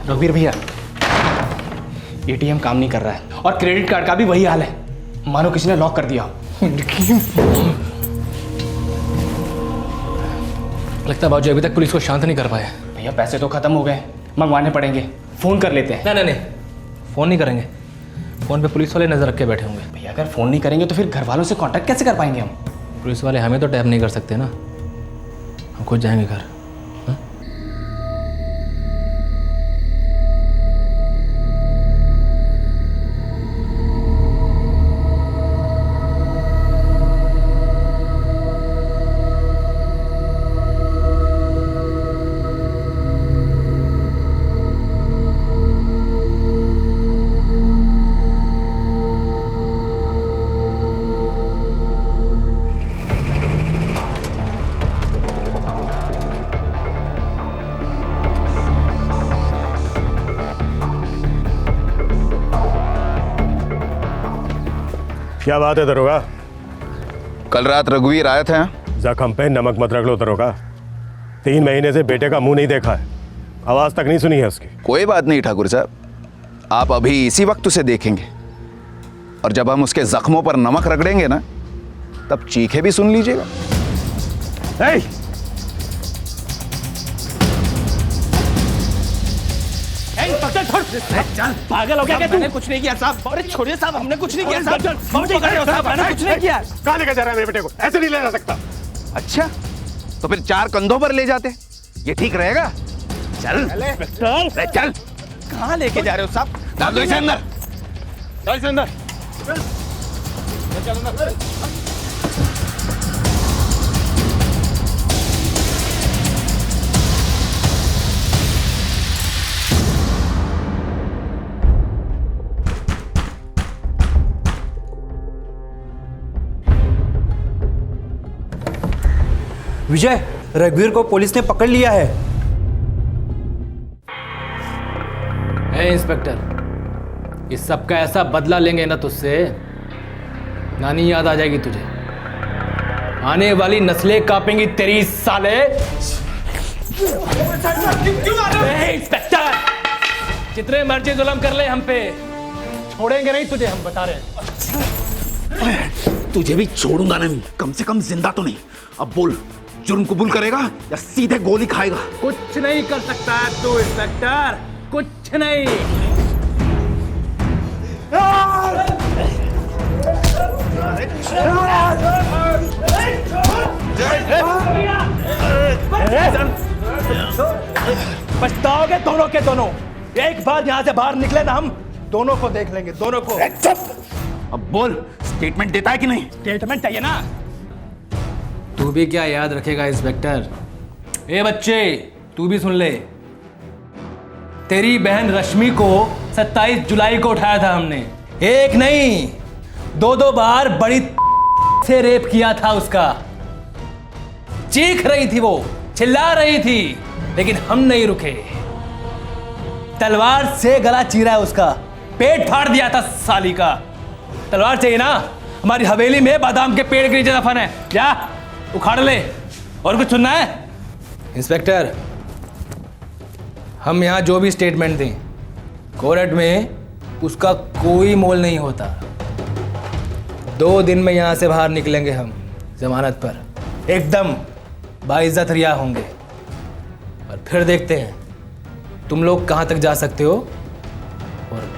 रघुवीर भैया, एटीएम काम नहीं कर रहा है और क्रेडिट कार्ड का भी वही हाल है, मानो किसी ने लॉक कर दिया। लगता है बाबूजी अभी तक पुलिस को शांत नहीं कर पाए। भैया पैसे तो खत्म हो गए, मंगवाने पड़ेंगे। फोन कर लेते हैं। नहीं, फोन नहीं करेंगे। फोन पे पुलिस वाले नजर रख के बैठे होंगे। भैया अगर फोन नहीं करेंगे तो फिर घर वालों से कांटेक्ट कैसे कर पाएंगे हम? पुलिस वाले हमें तो टैप नहीं कर सकते ना, हम खुद जाएंगे घर। क्या बात है दरोगा? कल रात रघुवीर आया था यहाँ? जख्म पे नमक मत रख लो दरोगा। 3 महीने से बेटे का मुंह नहीं देखा है, आवाज तक नहीं सुनी है उसकी। कोई बात नहीं ठाकुर साहब, आप अभी इसी वक्त उसे देखेंगे और जब हम उसके जख्मों पर नमक रगड़ेंगे ना, तब चीखे भी सुन लीजिएगा। चल पागल हो गया क्या तू? मैंने कुछ नहीं किया साहब। अरे छोड़िए साहब, हमने कुछ नहीं किया साहब। मैंने कुछ नहीं किया। कहाँ लेकर जा रहा है मेरे बेटे को? ऐसे नहीं ले जा सकता। अच्छा, तो फिर 4 कंधों पर ले जाते, ये ठीक रहेगा? चल चल। कहाँ लेके जा रहे हो साहब? डाल दो इसे अंदर। चल इसे अंदर। विजय, रघुवीर को पुलिस ने पकड़ लिया है। इंस्पेक्टर, इस सब का ऐसा बदला लेंगे ना तुझसे, नानी याद आ जाएगी तुझे। आने वाली नस्लें कांपेंगी तेरी साले। इंस्पेक्टर, जितने मर्जी जुल्म कर ले हम पे, छोड़ेंगे नहीं तुझे, हम बता रहे हैं। तुझे भी छोड़ूंगा नहीं, कम से कम जिंदा तो नहीं। अब बोल, जुर्म कबूल करेगा या सीधे गोली खाएगा? कुछ नहीं कर सकता तू इंस्पेक्टर, कुछ नहीं। पछताओगे दोनों के दोनों। एक बार यहाँ से बाहर निकले ना, हम दोनों को देख लेंगे, दोनों को। अब बोल, स्टेटमेंट देता है कि नहीं? स्टेटमेंट चाहिए ना? तू भी क्या याद रखेगा इंस्पेक्टर? ए बच्चे, तू भी सुन ले। तेरी बहन रश्मि को 27 जुलाई को उठाया था हमने। एक नहीं, 2 बार बड़ी से रेप किया था उसका। चीख रही थी वो, चिल्ला रही थी, लेकिन हम नहीं रुके। तलवार से गला चीरा है उसका, पेट फाड़ दिया था साली का। तलवार चाहिए ना? हमारी हवेली में बादाम के पेड़ के नीचे दफन है, जा उखाड़ ले। और कुछ सुनना है? इंस्पेक्टर, हम यहाँ जो भी स्टेटमेंट दें, कोर्ट में उसका कोई मोल नहीं होता। 2 दिन में यहाँ से बाहर निकलेंगे हम जमानत पर, एकदम बाइज्जत रिहा होंगे। और फिर देखते हैं तुम लोग कहाँ तक जा सकते हो और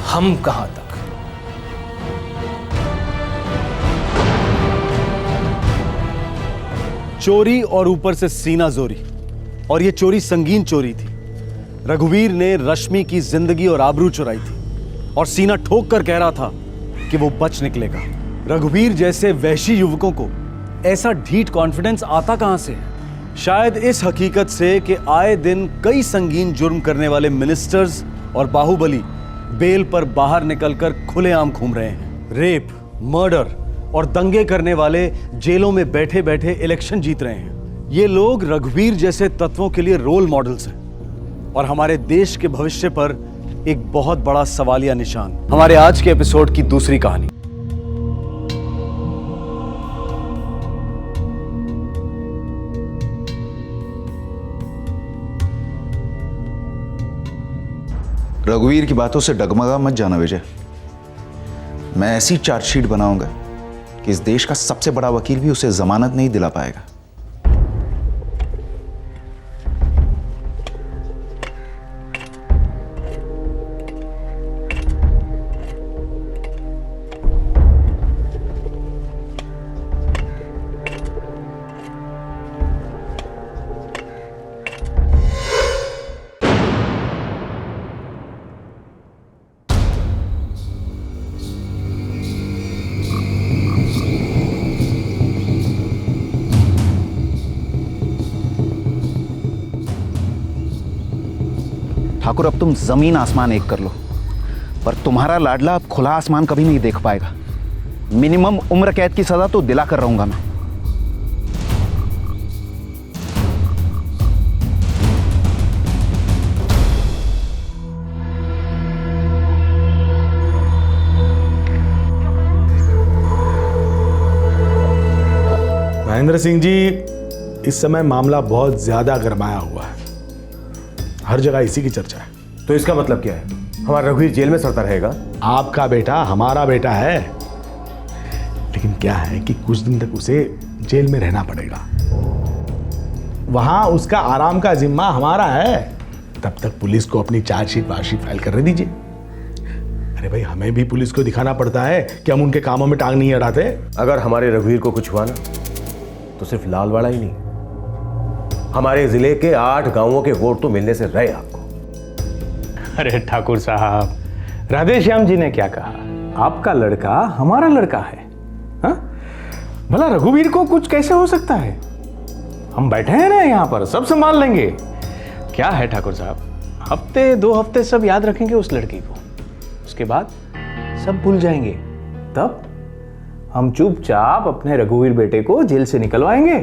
हम कहाँ तक। चोरी और ऊपर से सीना जोरी, और ये चोरी संगीन चोरी थी। रघुवीर ने रश्मि की जिंदगी और आबरू चुराई थी और सीना ठोक कर कह रहा था कि वो बच निकलेगा। रघुवीर जैसे वहशी युवकों को ऐसा ढीठ कॉन्फिडेंस आता कहां से? शायद इस हकीकत से कि आए दिन कई संगीन जुर्म करने वाले मिनिस्टर्स और बाहुबली बेल पर बाहर निकलकर खुलेआम घूम रहे हैं। रेप, मर्डर और दंगे करने वाले जेलों में बैठे बैठे इलेक्शन जीत रहे हैं। ये लोग रघुवीर जैसे तत्वों के लिए रोल मॉडल्स हैं और हमारे देश के भविष्य पर एक बहुत बड़ा सवालिया निशान। हमारे आज के एपिसोड की दूसरी कहानी। रघुवीर की बातों से डगमगा मत जाना विजय। मैं ऐसी चार्जशीट बनाऊंगा कि इस देश का सबसे बड़ा वकील भी उसे जमानत नहीं दिला पाएगा। ठाकुर, अब तुम जमीन आसमान एक कर लो, पर तुम्हारा लाडला अब खुला आसमान कभी नहीं देख पाएगा। मिनिमम उम्र कैद की सजा तो दिला कर रहूंगा मैं। महेंद्र सिंह जी, इस समय मामला बहुत ज्यादा गरमाया हुआ है, हर जगह इसी की चर्चा है। तो इसका मतलब क्या है? हमारा रघुवीर जेल में सड़ता रहेगा? आपका बेटा हमारा बेटा है, लेकिन क्या है कि कुछ दिन तक उसे जेल में रहना पड़ेगा। वहां उसका आराम का जिम्मा हमारा है। तब तक पुलिस को अपनी चार्जशीट वार्जशीट फाइल करने दीजिए। अरे भाई, हमें भी पुलिस को दिखाना पड़ता है कि हम उनके कामों में टांग नहीं अड़ाते। अगर हमारे रघुवीर को कुछ हुआ ना, तो सिर्फ लालवाड़ा ही नहीं, हमारे जिले के 8 गांवों के वोट तो मिलने से रहे आपको। अरे ठाकुर साहब, राधेश्याम जी ने क्या कहा? आपका लड़का हमारा लड़का है। हाँ? भला रघुवीर को कुछ कैसे हो सकता है? हम बैठे हैं ना यहाँ पर, सब संभाल लेंगे। क्या है ठाकुर साहब, हफ्ते 2 हफ्ते सब याद रखेंगे उस लड़की को, उसके बाद सब भूल जाएंगे। तब हम चुपचाप अपने रघुवीर बेटे को जेल से निकलवाएंगे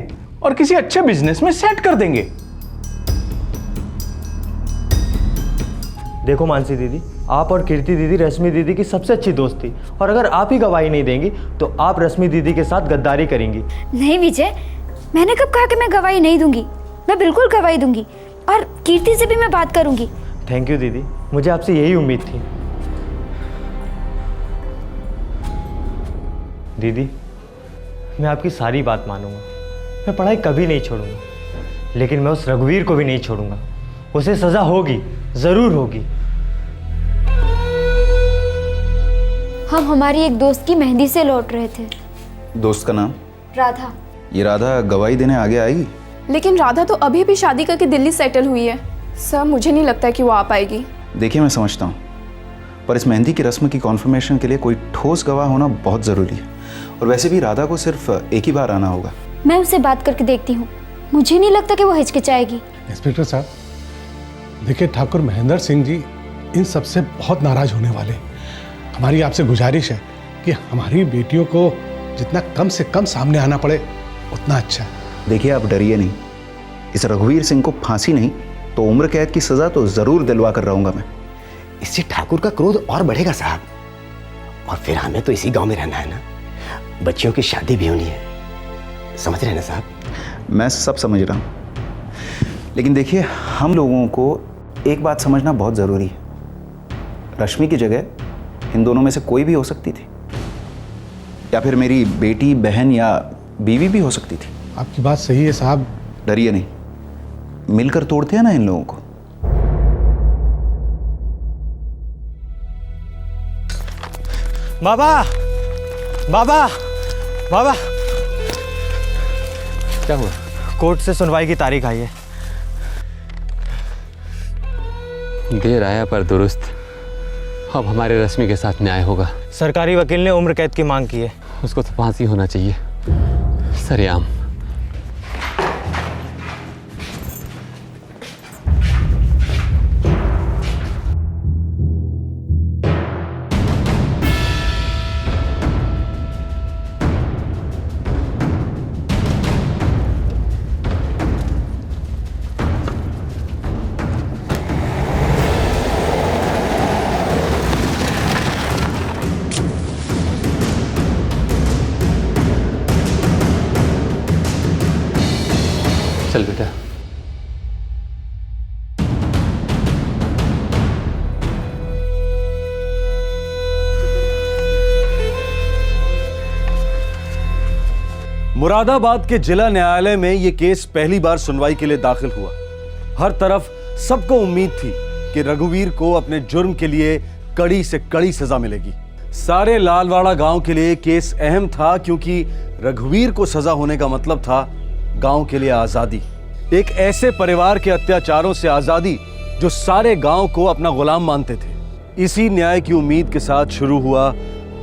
और किसी अच्छे बिजनेस में सेट कर देंगे। देखो मानसी दीदी, आप और कीर्ति दीदी रश्मि दीदी की सबसे अच्छी दोस्त थी, और अगर आप ही गवाही नहीं देंगी तो आप रश्मि दीदी के साथ गद्दारी करेंगी। नहीं विजय, मैंने कब कहा कि मैं गवाही नहीं दूंगी? मैं बिल्कुल गवाही दूंगी, और कीर्ति से भी मैं बात करूंगी। थैंक यू दीदी, मुझे आपसे यही उम्मीद थी। दीदी, मैं आपकी सारी बात मानूंगा, मैं पढ़ाई कभी नहीं छोड़ूंगा, लेकिन मैं उस रघुवीर को भी नहीं छोड़ूंगा। उसे सजा होगी, जरूर होगी। हम हमारी एक दोस्त की मेहंदी से लौट रहे थे। दोस्त का नाम? राधा। ये राधा गवाही देने आगे आएगी? लेकिन राधा तो अभी भी शादी करके दिल्ली सेटल हुई है सर, मुझे नहीं लगता कि वो आ पाएगी। देखिए, मैं समझता हूँ, पर इस मेहंदी की रस्म की कॉन्फर्मेशन के लिए कोई ठोस गवाह होना बहुत ज़रूरी है। और वैसे भी राधा को सिर्फ एक ही बार आना होगा। मैं उससे बात करके देखती हूँ, मुझे नहीं लगता कि वो हिचकिचाएगी। इंस्पेक्टर साहब, देखिए, ठाकुर महेंद्र सिंह जी इन सब से बहुत नाराज होने वाले। हमारी आपसे गुजारिश है कि हमारी बेटियों को जितना कम से कम सामने आना पड़े उतना अच्छा है। देखिए, आप डरिए नहीं। इस रघुवीर सिंह को फांसी नहीं तो उम्र कैद की सजा तो जरूर दिलवा कर रहूंगा मैं। इससे ठाकुर का क्रोध और बढ़ेगा साहब, और फिर हमें तो इसी गांव में रहना है ना, बच्चियों की शादी भी होनी है, समझ रहे हैं ना साहब? मैं सब समझ रहा हूँ, लेकिन देखिए, हम लोगों को एक बात समझना बहुत ज़रूरी है। रश्मि की जगह इन दोनों में से कोई भी हो सकती थी, या फिर मेरी बेटी, बहन या बीवी भी हो सकती थी। आपकी बात सही है साहब। डरिए नहीं, मिलकर तोड़ते हैं ना इन लोगों को। बाबा, बाबा, बाबा, क्या हुआ? कोर्ट से सुनवाई की तारीख आई है। देर आया पर दुरुस्त। अब हमारे रश्मि के साथ न्याय होगा। सरकारी वकील ने उम्र कैद की मांग की है। उसको तो फांसी होना चाहिए, सरेआम। चल बेटा। मुरादाबाद के जिला न्यायालय में यह केस पहली बार सुनवाई के लिए दाखिल हुआ। हर तरफ सबको उम्मीद थी कि रघुवीर को अपने जुर्म के लिए कड़ी से कड़ी सजा मिलेगी। सारे लालवाड़ा गांव के लिए केस अहम था, क्योंकि रघुवीर को सजा होने का मतलब था गांव के लिए आजादी, एक ऐसे परिवार के अत्याचारों से आजादी जो सारे गांव को अपना गुलाम मानते थे। इसी न्याय की उम्मीद के साथ शुरू हुआ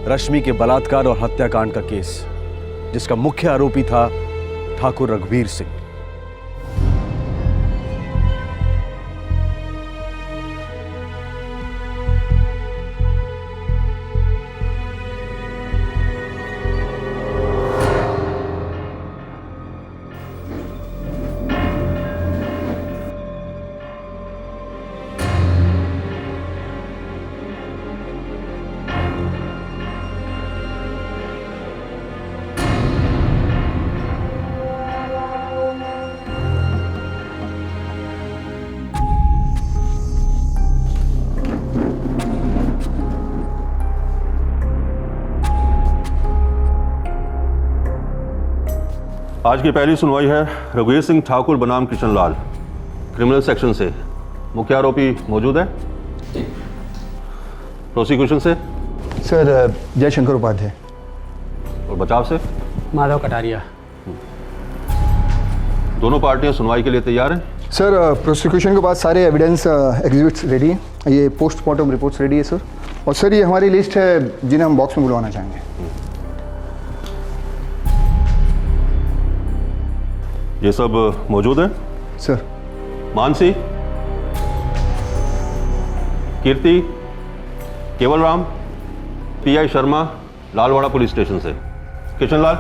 रश्मि के बलात्कार और हत्याकांड का केस, जिसका मुख्य आरोपी था ठाकुर रघुवीर सिंह। आज की पहली सुनवाई है रघुवीर सिंह ठाकुर बनाम किशन लाल, क्रिमिनल सेक्शन से। मुख्य आरोपी मौजूद है? प्रोसिक्यूशन से? सर जयशंकर उपाध्याय। और बचाव से? माधव कटारिया। दोनों पार्टियां सुनवाई के लिए तैयार हैं? सर प्रोसिक्यूशन के पास सारे एविडेंस एग्जिबिट्स रेडी हैं, ये पोस्टमार्टम रिपोर्ट्स रेडी है सर। और सर ये हमारी लिस्ट है जिन्हें हम बॉक्स में बुलवाना चाहेंगे। ये सब मौजूद है sir? Mansi, Kirti, Keval Ram, PI Sharma, Lalwara police station से। किशन लाल?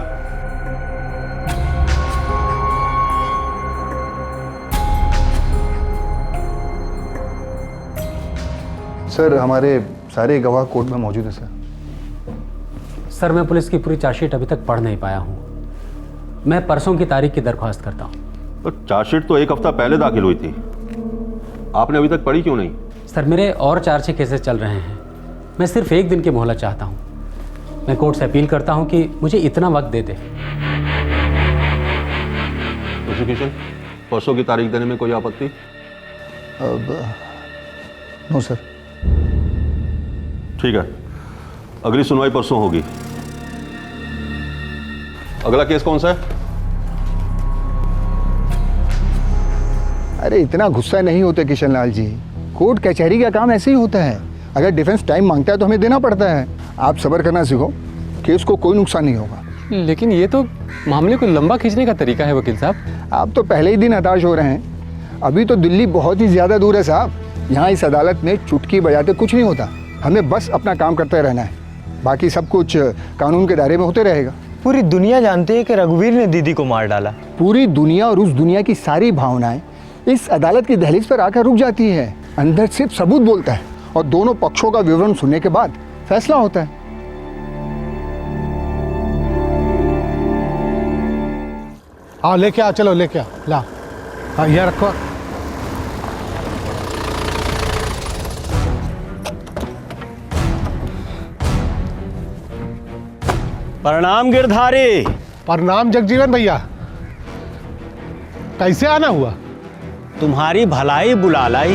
सर हमारे सारे गवाह कोर्ट में मौजूद है सर। सर मैं पुलिस की पूरी चार्जशीट अभी तक पढ़ नहीं पाया हूँ। मैं परसों की तारीख की दरख्वास्त करता हूँ। तो चार्जशीट तो एक हफ्ता पहले दाखिल हुई थी, आपने अभी तक पढ़ी क्यों नहीं? सर मेरे और 4-6 केसेस चल रहे हैं, मैं सिर्फ 1 दिन की मोहलत चाहता हूँ। मैं कोर्ट से अपील करता हूँ कि मुझे इतना वक्त दे दे। प्रोसिक्यूशन, परसों की तारीख देने में कोई आपत्ति? No sir. ठीक है, अगली सुनवाई परसों होगी। अगला केस कौन सा है? अरे इतना गुस्सा नहीं होते किशन लाल जी, कोर्ट कचहरी का काम ऐसे ही होता है। अगर डिफेंस टाइम मांगता है तो हमें देना पड़ता है। आप सब्र करना सीखो, केस को कोई नुकसान नहीं होगा। लेकिन ये तो मामले को लंबा खींचने का तरीका है वकील साहब। आप तो पहले ही दिन हताश हो रहे हैं। अभी तो दिल्ली बहुत ही ज़्यादा दूर है साहब। यहाँ इस अदालत में चुटकी बजाते कुछ नहीं होता। हमें बस अपना काम करते रहना है, बाकी सब कुछ कानून के दायरे में होते रहेगा। पूरी दुनिया जानती है कि रघुवीर ने दीदी को मार डाला। पूरी दुनिया और उस दुनिया की सारी भावनाएं इस अदालत की दहलीज पर आकर रुक जाती है। अंदर सिर्फ सबूत बोलता है और दोनों पक्षों का विवरण सुनने के बाद फैसला होता है। हाँ लेके आ, चलो लेके आ, ला। हाँ यह रखो। प्रणाम गिरधारी। प्रणाम जगजीवन भैया। कैसे आना हुआ? तुम्हारी भलाई बुला लाई।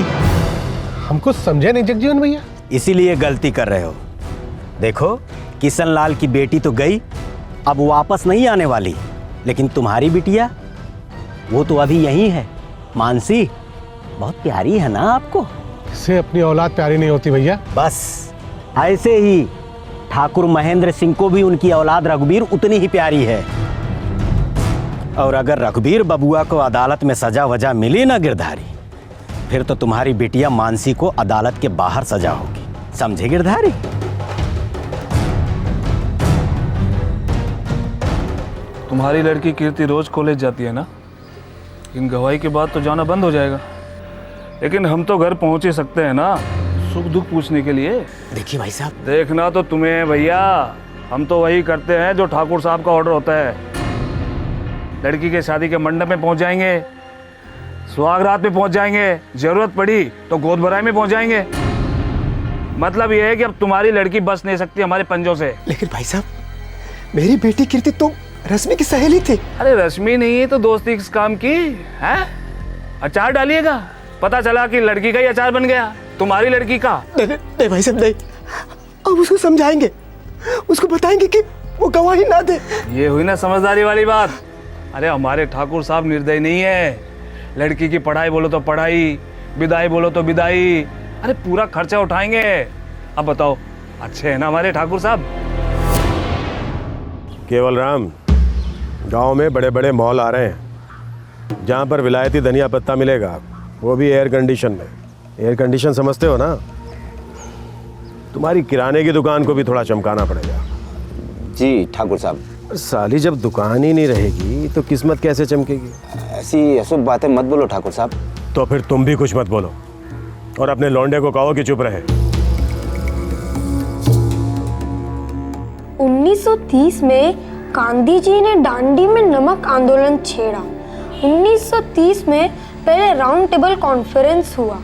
हम कुछ समझे नहीं जगजीवन भैया। इसीलिए गलती कर रहे हो। देखो किशन लाल की बेटी तो गई, अब वापस नहीं आने वाली, लेकिन तुम्हारी बिटिया वो तो अभी यहीं है। मानसी बहुत प्यारी है ना आपको? किसे अपनी औलाद प्यारी नहीं होती भैया? बस ऐसे ही ठाकुर महेंद्र सिंह को भी उनकी औलाद रघुवीर उतनी ही प्यारी है। और अगर रघुवीर बबुआ को अदालत में सजा वजा मिली ना गिरधारी, फिर तो तुम्हारी बिटिया मानसी को अदालत के बाहर सजा होगी, समझे गिरधारी? तुम्हारी लड़की कीर्ति रोज कॉलेज जाती है ना, इन गवाही के बाद तो जाना बंद हो जाएगा। लेकिन हम तो घर पहुंच ही सकते हैं ना, सुख दुख पूछने के लिए। देखिए भाई साहब, देखना तो तुम्हें है भैया, हम तो वही करते हैं जो ठाकुर साहब का ऑर्डर होता है। लड़की के शादी के मंडप में पहुंच जाएंगे, सुहागरात में पहुंच जाएंगे, जरूरत पड़ी तो गोद भराई में पहुंच जाएंगे। मतलब यह है कि अब तुम्हारी लड़की बच नहीं सकती हमारे पंजों से। लेकिन भाई साहब, मेरी बेटी कीर्ति तो रश्मि की सहेली थी। अरे रश्मि नहीं है तो दोस्ती किस काम की है? अचार डालिएगा, पता चला कि लड़की का ही अचार बन गया, तुम्हारी लड़की का। नहीं भाई साहब नहीं, अब उसको समझाएंगे, उसको बताएंगे कि वो गवाही ना दे। ये हुई ना समझदारी वाली बात। अरे हमारे ठाकुर साहब निर्दयी नहीं है। लड़की की पढ़ाई बोलो तो पढ़ाई, विदाई बोलो तो विदाई, अरे पूरा खर्चा उठाएंगे। अब बताओ, अच्छे हैं ना हमारे ठाकुर साहब? केवल राम, गांव में बड़े बड़े मॉल आ रहे हैं जहां पर विलायती धनिया पत्ता मिलेगा, वो भी एयर कंडीशन में। एयर कंडीशन समझते हो ना? तुम्हारी किराने की दुकान को भी थोड़ा चमकाना पड़ेगा। जी ठाकुर साहब। साली जब दुकान ही नहीं रहेगी तो किस्मत कैसे चमकेगी? ऐसी अशुभ बातें मत बोलो ठाकुर साहब। तो फिर तुम भी कुछ मत बोलो और अपने लौंडे को कहो कि चुप रहे। 1930 में गांधी जी ने दांडी में नमक आंदोलन छेड़ा। 1930 में पहले राउंड टेबल कॉन्फ्रेंस हुआ।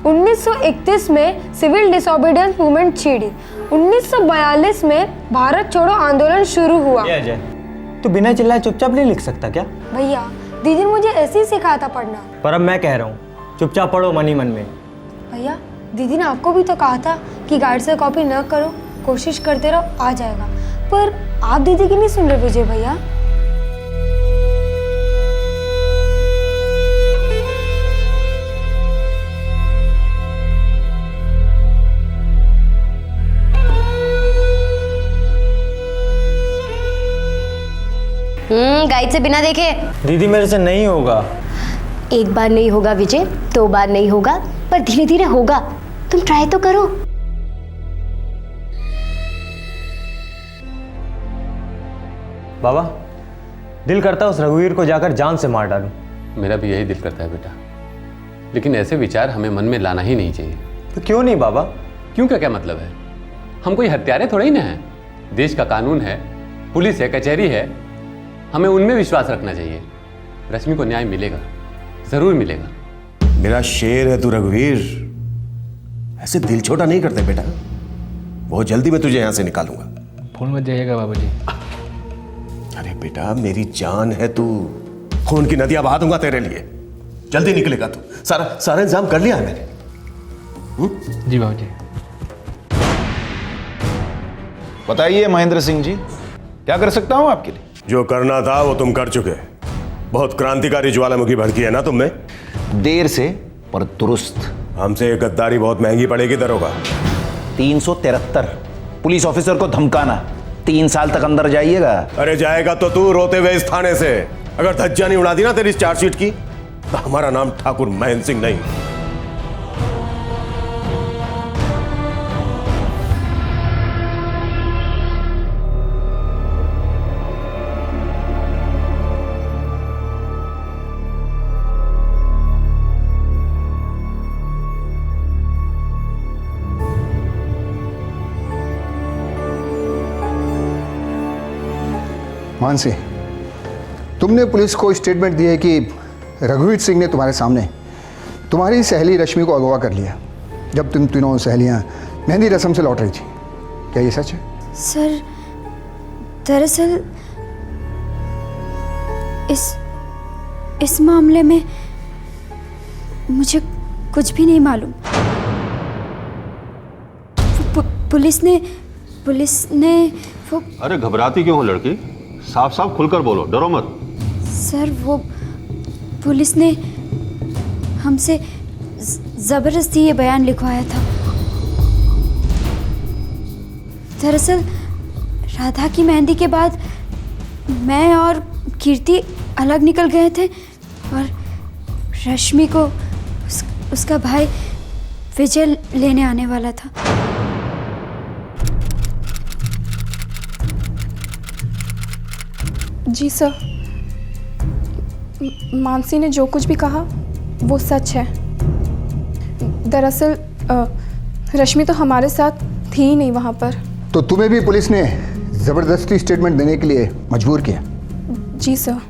1931 में सिविल डिसोबीडियंस मूवमेंट छिड़ी। 1942 में भारत छोड़ो आंदोलन शुरू हुआ। तू बिना चिल्लाए चुपचाप नहीं लिख सकता क्या? भैया दीदी ने मुझे ऐसे ही सिखाया था पढ़ना। पर अब मैं कह रहा हूँ चुपचाप पढ़ो मन ही मन में। भैया दीदी ने आपको भी तो कहा था कि गाइड से कॉपी न करो, कोशिश करते रहो, आ जाएगा। पर आप दीदी की नहीं सुन रहे विजय भैया। गाइड से बिना देखे। दीदी मेरे से नहीं होगा। एक बार नहीं होगा विजय, 2 बार नहीं होगा, पर धीरे धीरे होगा। तुम ट्राई तो करो। बाबा दिल करता है उस रघुवीर को जाकर जान से मार डालूं। मेरा भी यही दिल करता है बेटा, लेकिन ऐसे विचार हमें मन में लाना ही नहीं चाहिए। तो क्यों नहीं बाबा? क्यों का क्या मतलब है? हम कोई हत्यारे थोड़े ही ना हैं। देश का कानून है, पुलिस है, कचहरी है, हमें उनमें विश्वास रखना चाहिए। रश्मि को न्याय मिलेगा, जरूर मिलेगा। मेरा शेर है तू रघुवीर, ऐसे दिल छोटा नहीं करते बेटा। बहुत जल्दी मैं तुझे यहां से निकालूंगा। भूल मत जाइएगा बाबूजी। अरे बेटा मेरी जान है तू, खून की नदियां बहा दूंगा तेरे लिए। जल्दी निकलेगा तू। सारा इंतजाम कर लिया है मैंने। जी बाबूजी। बताइए महेंद्र सिंह जी, क्या कर सकता हूं आपके लिए? जो करना था वो तुम कर चुके। बहुत क्रांतिकारी ज्वालामुखी भड़की है ना तुम में। देर से पर दुरुस्त। हमसे ये गद्दारी बहुत महंगी पड़ेगी दरोगा। 373 पुलिस ऑफिसर को धमकाना, 3 साल तक अंदर जाइएगा। अरे जाएगा तो तू रोते हुए इस थाने से। अगर धज्जियां नहीं उड़ा दी ना तेरी इस चार्जशीट की, तो हमारा नाम ठाकुर महेंद्र सिंह नहीं। मानसी, तुमने पुलिस को स्टेटमेंट दी है कि रघुवीर सिंह ने तुम्हारे सामने तुम्हारी सहेली रश्मि को अगवा कर लिया जब तुम तीनों सहेलियां मेहंदी रस्म से लौट रही थी। क्या ये सच है? सर दरअसल इस मामले में मुझे कुछ भी नहीं मालूम। पुलिस ने वो। अरे घबराती क्यों हो लड़की? साफ साफ खुलकर बोलो, डरो मत। सर वो पुलिस ने हमसे जबरदस्ती ये बयान लिखवाया था। दरअसल राधा की मेहंदी के बाद मैं और कीर्ति अलग निकल गए थे और रश्मि को उसका भाई विजय लेने आने वाला था। जी सर, मानसी ने जो कुछ भी कहा वो सच है। दरअसल रश्मि तो हमारे साथ थी ही नहीं वहाँ पर। तो तुम्हें भी पुलिस ने जबरदस्ती स्टेटमेंट देने के लिए मजबूर किया? जी सर।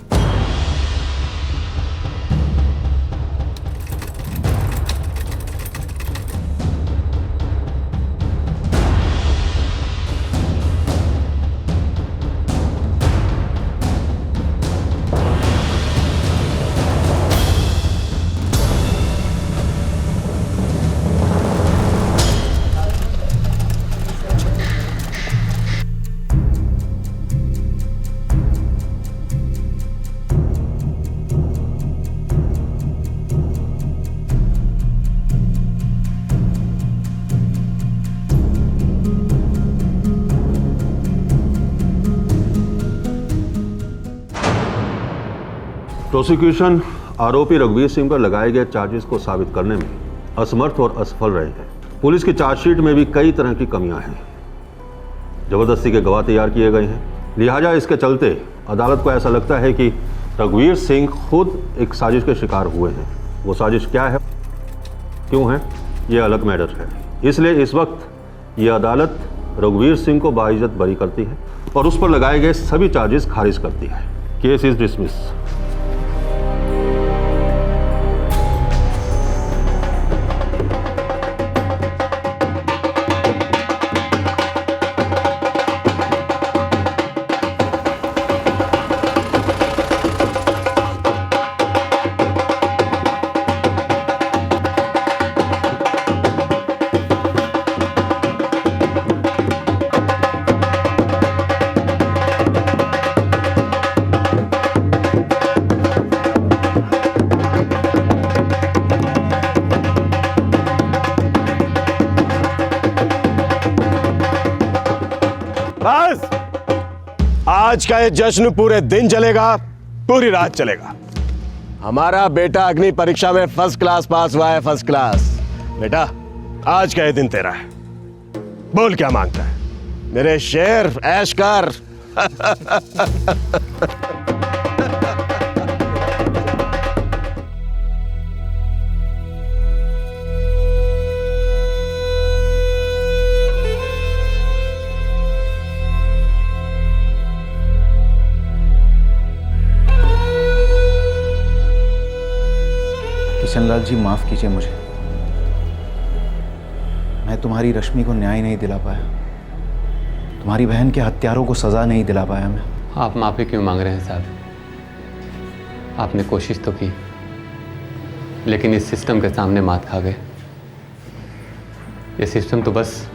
प्रोसिक्यूशन आरोपी रघुवीर सिंह पर लगाए गए चार्जेस को साबित करने में असमर्थ और असफल रहे हैं। पुलिस की चार्जशीट में भी कई तरह की कमियां हैं। जबरदस्ती के गवाह तैयार किए गए हैं। लिहाजा इसके चलते अदालत को ऐसा लगता है कि रघुवीर सिंह खुद एक साजिश के शिकार हुए हैं। वो साजिश क्या है, क्यों है, ये अलग मैटर है। इसलिए इस वक्त ये अदालत रघुवीर सिंह को बाइज्जत बरी करती है और उस पर लगाए गए सभी चार्जेस खारिज करती है। Case is dismiss. बस आज का ये जश्न पूरे दिन चलेगा, पूरी रात चलेगा। हमारा बेटा अग्नि परीक्षा में फर्स्ट क्लास पास हुआ है, फर्स्ट क्लास। बेटा आज का ये दिन तेरा है, बोल क्या मांगता है? मेरे शेर ऐश कर। किशनलाल जी, माफ कीजिए मुझे। मैं तुम्हारी रश्मि को न्याय नहीं दिला पाया, तुम्हारी बहन के हत्यारों को सजा नहीं दिला पाया मैं। आप माफ़ी क्यों मांग रहे हैं साहब? आपने कोशिश तो की, लेकिन इस सिस्टम के सामने मात खा गए। ये सिस्टम तो बस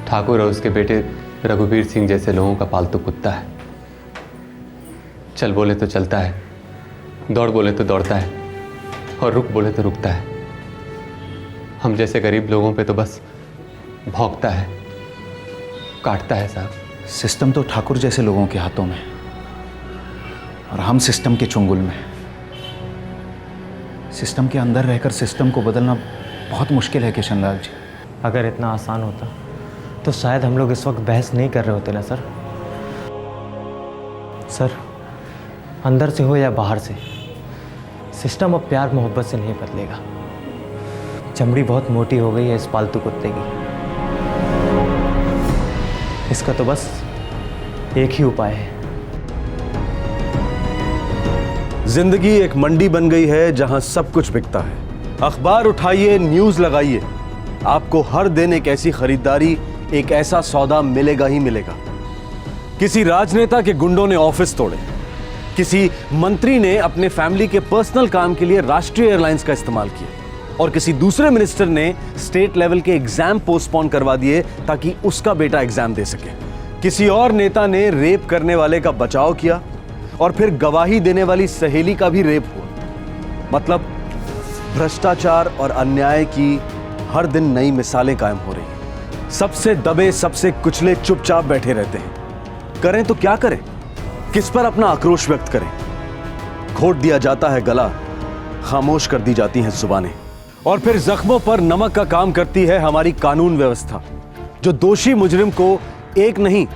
ठाकुर और उसके बेटे रघुवीर सिंह जैसे लोगों का पालतू कुत्ता है। चल बोले तो चलता है, दौड़ बोले तो दौड़ता है, और रुक बोले तो रुकता है। हम जैसे गरीब लोगों पे तो बस भौंकता है, काटता है साहब। सिस्टम तो ठाकुर जैसे लोगों के हाथों में, और हम सिस्टम के चुंगल में। सिस्टम के अंदर रहकर सिस्टम को बदलना बहुत मुश्किल है किशनलाल जी। अगर इतना आसान होता तो शायद हम लोग इस वक्त बहस नहीं कर रहे होते ना सर। सर, अंदर से हो या बाहर से, सिस्टम अब प्यार मोहब्बत से नहीं बदलेगा। चमड़ी बहुत मोटी हो गई है इस पालतू कुत्ते की। इसका तो बस एक ही उपाय है। जिंदगी एक मंडी बन गई है जहां सब कुछ बिकता है। अखबार उठाइए, न्यूज लगाइए, आपको हर दिन एक ऐसी खरीदारी, एक ऐसा सौदा मिलेगा ही मिलेगा। किसी राजनेता के गुंडों ने ऑफिस तोड़े, किसी मंत्री ने अपने फैमिली के पर्सनल काम के लिए राष्ट्रीय एयरलाइंस का इस्तेमाल किया, और किसी दूसरे मिनिस्टर ने स्टेट लेवल के एग्जाम पोस्टपोन करवा दिए ताकि उसका बेटा एग्जाम दे सके। किसी और नेता ने रेप करने वाले का बचाव किया, और फिर गवाही देने वाली सहेली का भी रेप हुआ। मतलब भ्रष्टाचार और अन्याय की हर दिन नई मिसालें कायम हो रही हैं। सबसे दबे, सबसे कुचले चुपचाप बैठे रहते हैं। करें तो क्या करें? किस पर अपना आक्रोश व्यक्त करें? घोट दिया जाता है गला, खामोश कर दी जाती हैं जुबानें, और फिर जख्मों पर नमक का काम करती है हमारी कानून व्यवस्था, जो दोषी मुजरिम को एक नहीं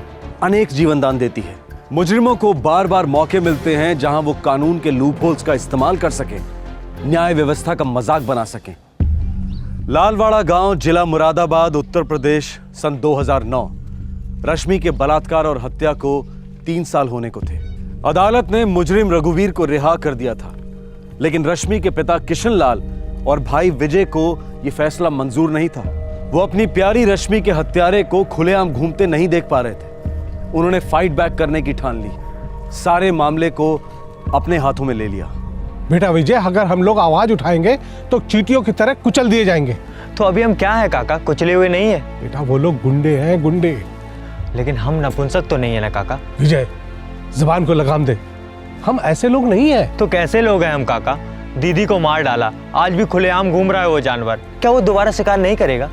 अनेक जीवनदान देती है। मुजरिमों को बार बार मौके मिलते हैं जहां वो कानून के लूपहोल्स का इस्तेमाल कर सकें, न्याय व्यवस्था का मजाक बना सकें। लालवाड़ा गांव, जिला मुरादाबाद, उत्तर प्रदेश, सन 2009। रश्मि के बलात्कार और हत्या को 3 साल होने को थे। अदालत ने मुजरिम रघुवीर को रिहा कर दिया था, लेकिन रश्मि के पिता किशनलाल और भाई विजय को यह फैसला मंजूर नहीं था। वो अपनी प्यारी रश्मि के हत्यारे को खुलेआम घूमते नहीं देख पा रहे थे। उन्होंने फाइट बैक करने की ठान ली, सारे मामले को अपने हाथों में ले लिया। बेटा विजय, अगर हम लोग आवाज उठाएंगे तो चींटियों की तरह कुचल दिए जाएंगे। तो अभी हम क्या है काका, कुचले हुए नहीं है? बेटा वो लोग गुंडे हैं, गुंडे। लेकिन हम नपुंसक तो नहीं है ना काका। विजय, जुबान को लगाम दे, हम ऐसे लोग नहीं है। तो कैसे लोग हैं हम काका? दीदी को मार डाला, आज भी खुलेआम घूम रहा है वो जानवर। क्या वो दोबारा शिकार नहीं करेगा?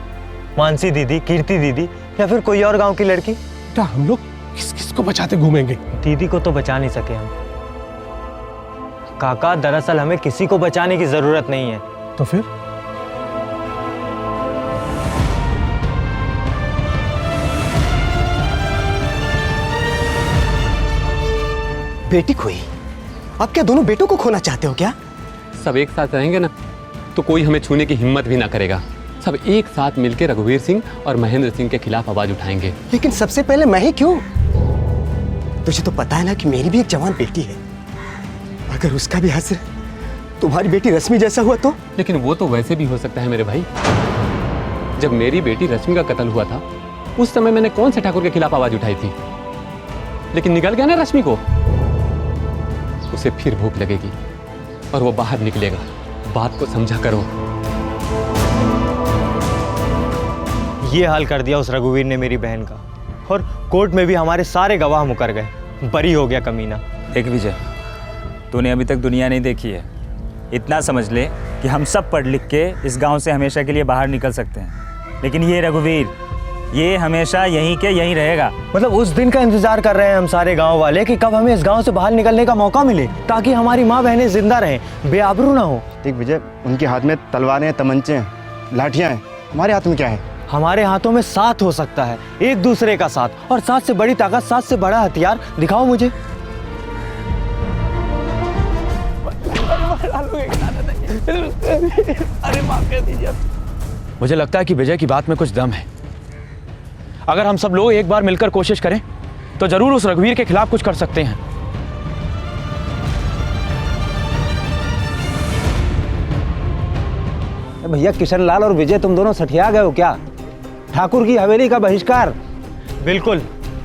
मानसी दीदी, कीर्ति दीदी, या फिर कोई और गांव की लड़की? बेटा हम लोग किस किस को बचाते घूमेंगे? दीदी को तो बचा नहीं सके हम काका। दरअसल हमें किसी को बचाने की जरूरत नहीं है। तो फिर? बेटी खोई? आप क्या दोनों बेटों को खोना चाहते हो क्या? सब एक साथ रहेंगे ना तो कोई हमें छूने की हिम्मत भी ना करेगा। सब एक साथ मिलकर रघुवीर सिंह और महेंद्र सिंह के खिलाफ आवाज उठाएंगे। लेकिन सबसे पहले मैं ही क्यों? तुझे तो पता है ना कि मेरी भी एक जवान बेटी है। अगर उसका भी हश्र तुम्हारी बेटी रश्मि जैसा हुआ तो? लेकिन वो तो वैसे भी हो सकता है मेरे भाई। जब मेरी बेटी रश्मि का कत्ल हुआ था उस समय मैंने कौन से ठाकुर के खिलाफ आवाज उठाई थी? लेकिन निकल गया ना रश्मि को। उसे फिर भूख लगेगी और वो बाहर निकलेगा। बात को समझा करो। ये हाल कर दिया उस रघुवीर ने मेरी बहन का, और कोर्ट में भी हमारे सारे गवाह मुकर गए। बरी हो गया कमीना। देख विजय, तूने अभी तक दुनिया नहीं देखी है। इतना समझ ले कि हम सब पढ़ लिख के इस गांव से हमेशा के लिए बाहर निकल सकते हैं, लेकिन ये रघुवीर ये हमेशा यहीं के यहीं रहेगा। मतलब उस दिन का इंतजार कर रहे हैं हम सारे गांव वाले कि कब हमें इस गांव से बाहर निकलने का मौका मिले, ताकि हमारी माँ बहनें जिंदा रहें, बेआबरू ना हो। देख विजय, उनके हाथ में तलवारें, तमंचे हैं, लाठियां हैं, हमारे हाथ में क्या है? हमारे हाथों में साथ हो सकता है, एक दूसरे का साथ, और साथ से बड़ी ताकत, साथ से बड़ा हथियार दिखाओ मुझे। अरे माफ कर दीजिए। मुझे लगता है कि विजय की बात में कुछ दम है। अगर हम सब लोग एक बार मिलकर कोशिश करें तो जरूर उस रघुवीर के खिलाफ कुछ कर सकते हैं। भैया किशन लाल और विजय तुम दोनों सठिया गए हो क्या? ठाकुर की हवेली का बहिष्कार। बिल्कुल,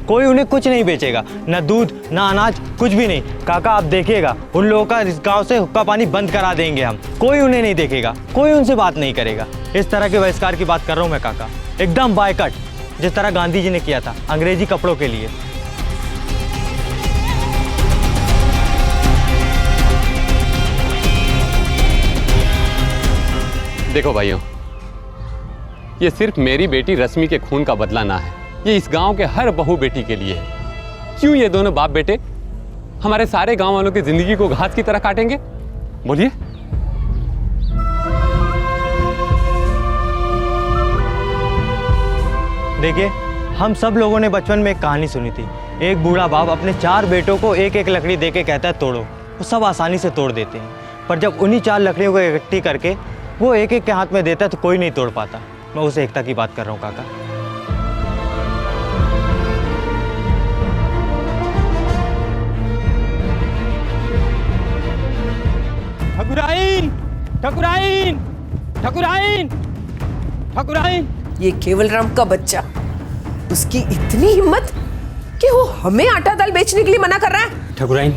कोई उन्हें कुछ नहीं बेचेगा, न दूध न अनाज, कुछ भी नहीं। काका आप देखिएगा, उन लोगों का इस गांव से हुक्का पानी बंद करा देंगे हम। कोई उन्हें नहीं देखेगा, कोई उनसे बात नहीं करेगा। इस तरह के बहिष्कार की बात कर रहा हूँ मैं काका, एकदम बायकट, जिस तरह गांधी जी ने किया था अंग्रेजी कपड़ों के लिए। देखो भाइयों, ये सिर्फ मेरी बेटी रश्मि के खून का बदला ना है, ये इस गांव के हर बहू बेटी के लिए है। क्यों ये दोनों बाप बेटे हमारे सारे गांव वालों की जिंदगी को घास की तरह काटेंगे? बोलिए। देखिए, हम सब लोगों ने बचपन में एक कहानी सुनी थी। एक बूढ़ा बाप अपने 4 बेटों को एक एक लकड़ी देके कहता है तोड़ो। वो सब आसानी से तोड़ देते हैं, पर जब उन्हीं 4 लकड़ियों को इकट्ठी करके वो एक एक के हाथ में देता है तो कोई नहीं तोड़ पाता। मैं उस एकता की बात कर रहा हूँ काका। ठकुराइन, ठकुराइन, ठकुराइन, ठकुराइन। ये केवल राम का बच्चा, उसकी इतनी हिम्मत कि वो हमें आटा दाल बेचने के लिए मना कर रहा है। ठकुराइन,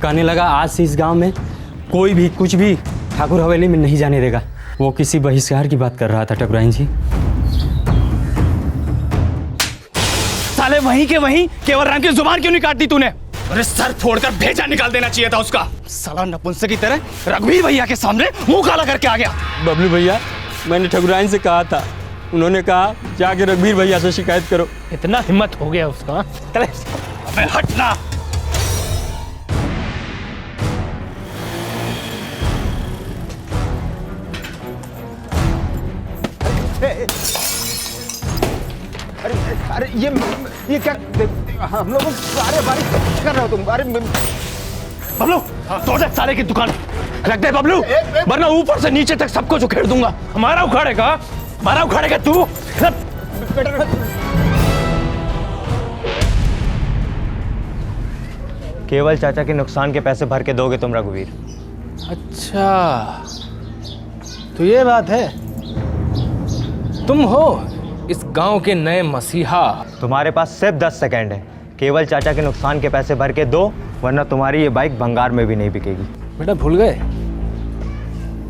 कहने लगा आज से इस गांव में कोई भी कुछ भी ठाकुर हवेली में नहीं जाने देगा। वो किसी बहिष्कार की बात कर रहा था ठकुराइन जी। साले वहीं के वहीं केवल राम की जुबान क्यों नहीं काट दी तूने? अरे सर फोड़कर भेजा निकाल देना चाहिए था उसका। साला नपुंसक की तरह रघुवीर भैया के सामने मुंह काला करके आ गया। बबलू भैया, मैंने ठकुराइन से कहा था, उन्होंने कहा जाके रघुवीर भैया से शिकायत करो। इतना हिम्मत हो गया उसका? अबे हटना। अरे अरे ये क्या, हम लोग सारे बारिश कर रहे हो तुम? अरे बबलू, तोड़ दे साले की दुकान, रख दे बबलू, वरना ऊपर से नीचे तक सबको उखेड़ दूंगा। हमारा उखाड़ेगा, हमारा उखाड़ेगा तू। केवल चाचा के नुकसान के पैसे भर के दोगे तुम रघुवीर? अच्छा, तो ये बात है, तुम हो इस गांव के नए मसीहा। तुम्हारे पास सिर्फ 10 सेकंड है। केवल चाचा के नुकसान के पैसे भर के दो, वरना तुम्हारी ये बाइक भंगार में भी नहीं बिकेगी। बेटा भूल गए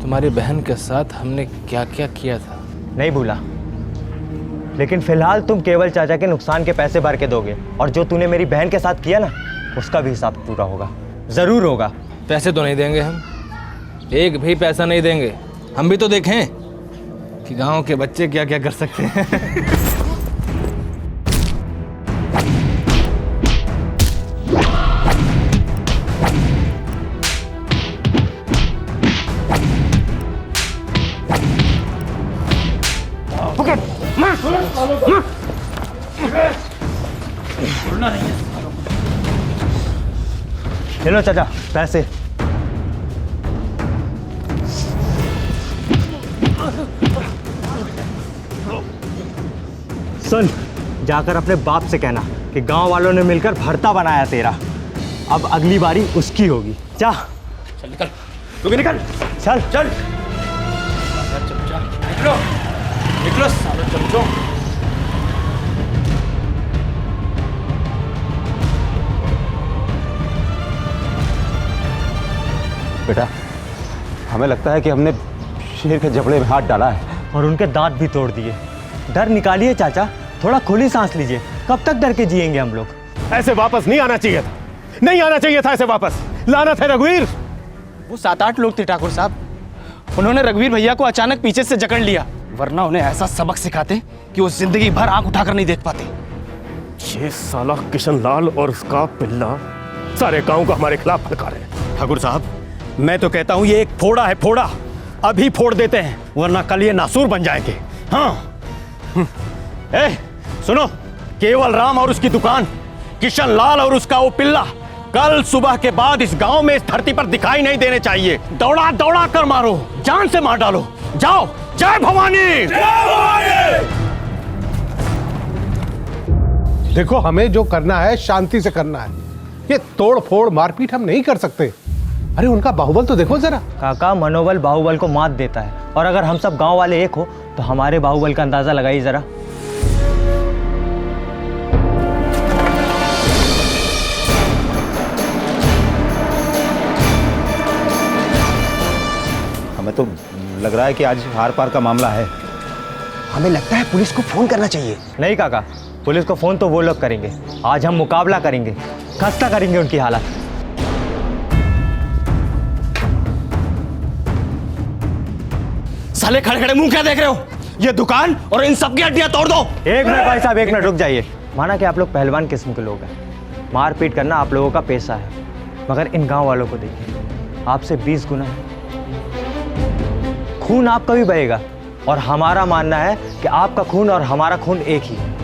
तुम्हारी बहन के साथ हमने क्या क्या किया था? नहीं भूला, लेकिन फिलहाल तुम केवल चाचा के नुकसान के पैसे भर के दोगे, और जो तूने मेरी बहन के साथ किया ना, उसका भी हिसाब पूरा होगा, जरूर होगा। पैसे तो नहीं देंगे हम, एक भी पैसा नहीं देंगे। हम भी तो देखें कि गांव के बच्चे क्या क्या कर सकते हैं। चलो चाचा पैसे। सुन, जाकर अपने बाप से कहना कि गांव वालों ने मिलकर भरता बनाया तेरा, अब अगली बारी उसकी होगी। जा चल निकल, तू भी निकल, चल चल निकलो निकलो सालो चमचो। बेटा, हमें लगता है कि हमने शेर के जबड़े में हाथ डाला है और उनके दांत भी तोड़ दिए। डर निकालिए चाचा, थोड़ा खुली सांस लीजिए। कब तक डर के जिएंगे हम लोग? ऐसे वापस नहीं आना चाहिए था, नहीं आना चाहिए था ऐसे वापस। लानत है रघुवीर। वो 7-8 लोग थे ठाकुर साहब, उन्होंने रघुवीर भैया को अचानक पीछे से जकड़ लिया। वरना उन्हें ऐसा सबक सिखाते कि वो जिंदगी भर आंख उठाकर नहीं देख पाते। ये साला किशन लाल और उसका पिल्ला सारे गांव को हमारे खिलाफ फटका रहे हैं। ठाकुर साहब, मैं तो कहता हूं ये एक फोड़ा है, फोड़ा। अभी फोड़ देते हैं, वरना कल ये नासूर बन जाएंगे। हाँ। सुनो, केवल राम और उसकी दुकान, किशन लाल और उसका वो पिल्ला कल सुबह के बाद इस गांव में, इस धरती पर दिखाई नहीं देने चाहिए। दौड़ा दौड़ा कर मारो, जान से मार डालो। जाओ। जय भवानी। देखो, हमें जो करना है शांति से करना है। ये तोड़ फोड़ मारपीट हम नहीं कर सकते। अरे उनका बाहुबल तो देखो जरा। काका, मनोबल बाहुबल को मात देता है, और अगर हम सब गांव वाले एक हो तो हमारे बाहुबल का अंदाजा लगाइए जरा। हमें तो लग रहा है कि आज हार पार का मामला है। हमें लगता है पुलिस को फोन करना चाहिए। नहीं काका, पुलिस को फोन तो वो लोग करेंगे। आज हम मुकाबला करेंगे, खस्ता करेंगे उनकी हालत। साले खड़े खड़े मुंह क्या देख रहे हो? ये दुकान और इन सबकी हड्डियां तोड़ दो। एक मिनट भाई साहब, एक मिनट रुक जाइए। माना कि आप लोग पहलवान किस्म के लोग हैं, मारपीट करना आप लोगों का पेशा है, मगर इन गांव वालों को देखिए, आपसे 20 गुना है। खून आपका भी बहेगा, और हमारा मानना है कि आपका खून और हमारा खून एक ही है।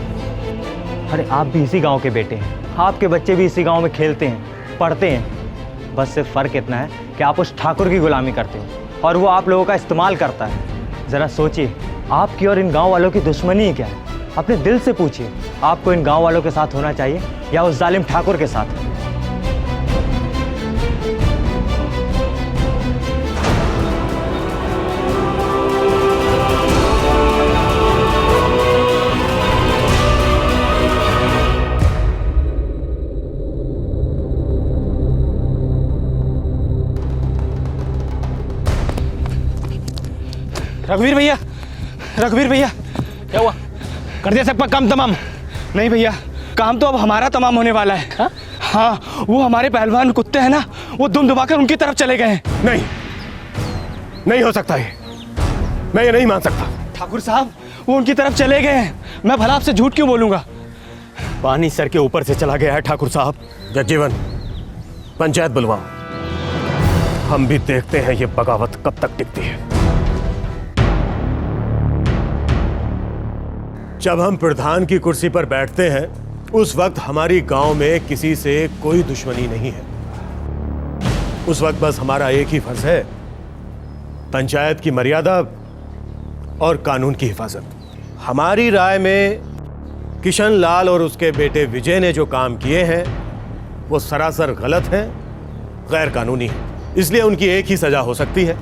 अरे आप भी इसी गांव के बेटे हैं, आपके बच्चे भी इसी गांव में खेलते हैं, पढ़ते हैं। बस सिर्फ फर्क इतना है कि आप उस ठाकुर की गुलामी करते हो और वो आप लोगों का इस्तेमाल करता है। ज़रा सोचिए, आपकी और इन गांव वालों की दुश्मनी ही क्या है? अपने दिल से पूछिए, आपको इन गांव वालों के साथ होना चाहिए या उस जालिम ठाकुर के साथ? रघुवीर भैया, रघुवीर भैया, क्या हुआ? कर दिया सबका काम तमाम? नहीं भैया, काम तो अब हमारा तमाम होने वाला है। हा? हाँ, वो हमारे पहलवान कुत्ते हैं ना, वो दुम दुमाकर उनकी तरफ चले गए हैं। नहीं, नहीं हो सकता ये, मैं ये नहीं मान सकता। ठाकुर साहब, वो उनकी तरफ चले गए हैं। मैं भला आपसे झूठ क्यों बोलूंगा? पानी सर के ऊपर से चला गया है ठाकुर साहब। जगजीवन, पंचायत बुलवाओ, हम भी देखते हैं ये बगावत कब तक टिकती है। जब हम प्रधान की कुर्सी पर बैठते हैं उस वक्त हमारी गांव में किसी से कोई दुश्मनी नहीं है। उस वक्त बस हमारा एक ही फर्ज है, पंचायत की मर्यादा और कानून की हिफाजत। हमारी राय में किशन लाल और उसके बेटे विजय ने जो काम किए हैं वो सरासर गलत हैं, गैर कानूनी है। इसलिए उनकी एक ही सजा हो सकती है,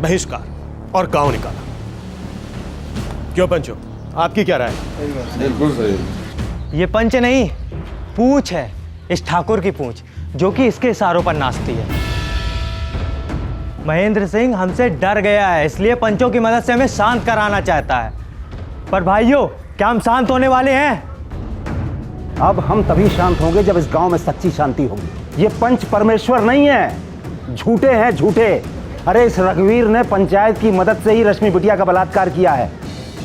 बहिष्कार और गांव निकाला। क्यों पंचो, आपकी क्या राय है? बिल्कुल सही। ये पंच नहीं, पूंछ है, इस ठाकुर की पूंछ, जो कि इसके इशारों पर नाचती है। महेंद्र सिंह हमसे डर गया है, इसलिए पंचों की मदद से हमें शांत कराना चाहता है। पर भाइयों, क्या हम शांत होने वाले हैं? अब हम तभी शांत होंगे जब इस गांव में सच्ची शांति होगी। ये पंच परमेश्वर नहीं है, झूठे हैं, झूठे। अरे इस रघुवीर ने पंचायत की मदद से ही रश्मि बिटिया का बलात्कार किया है,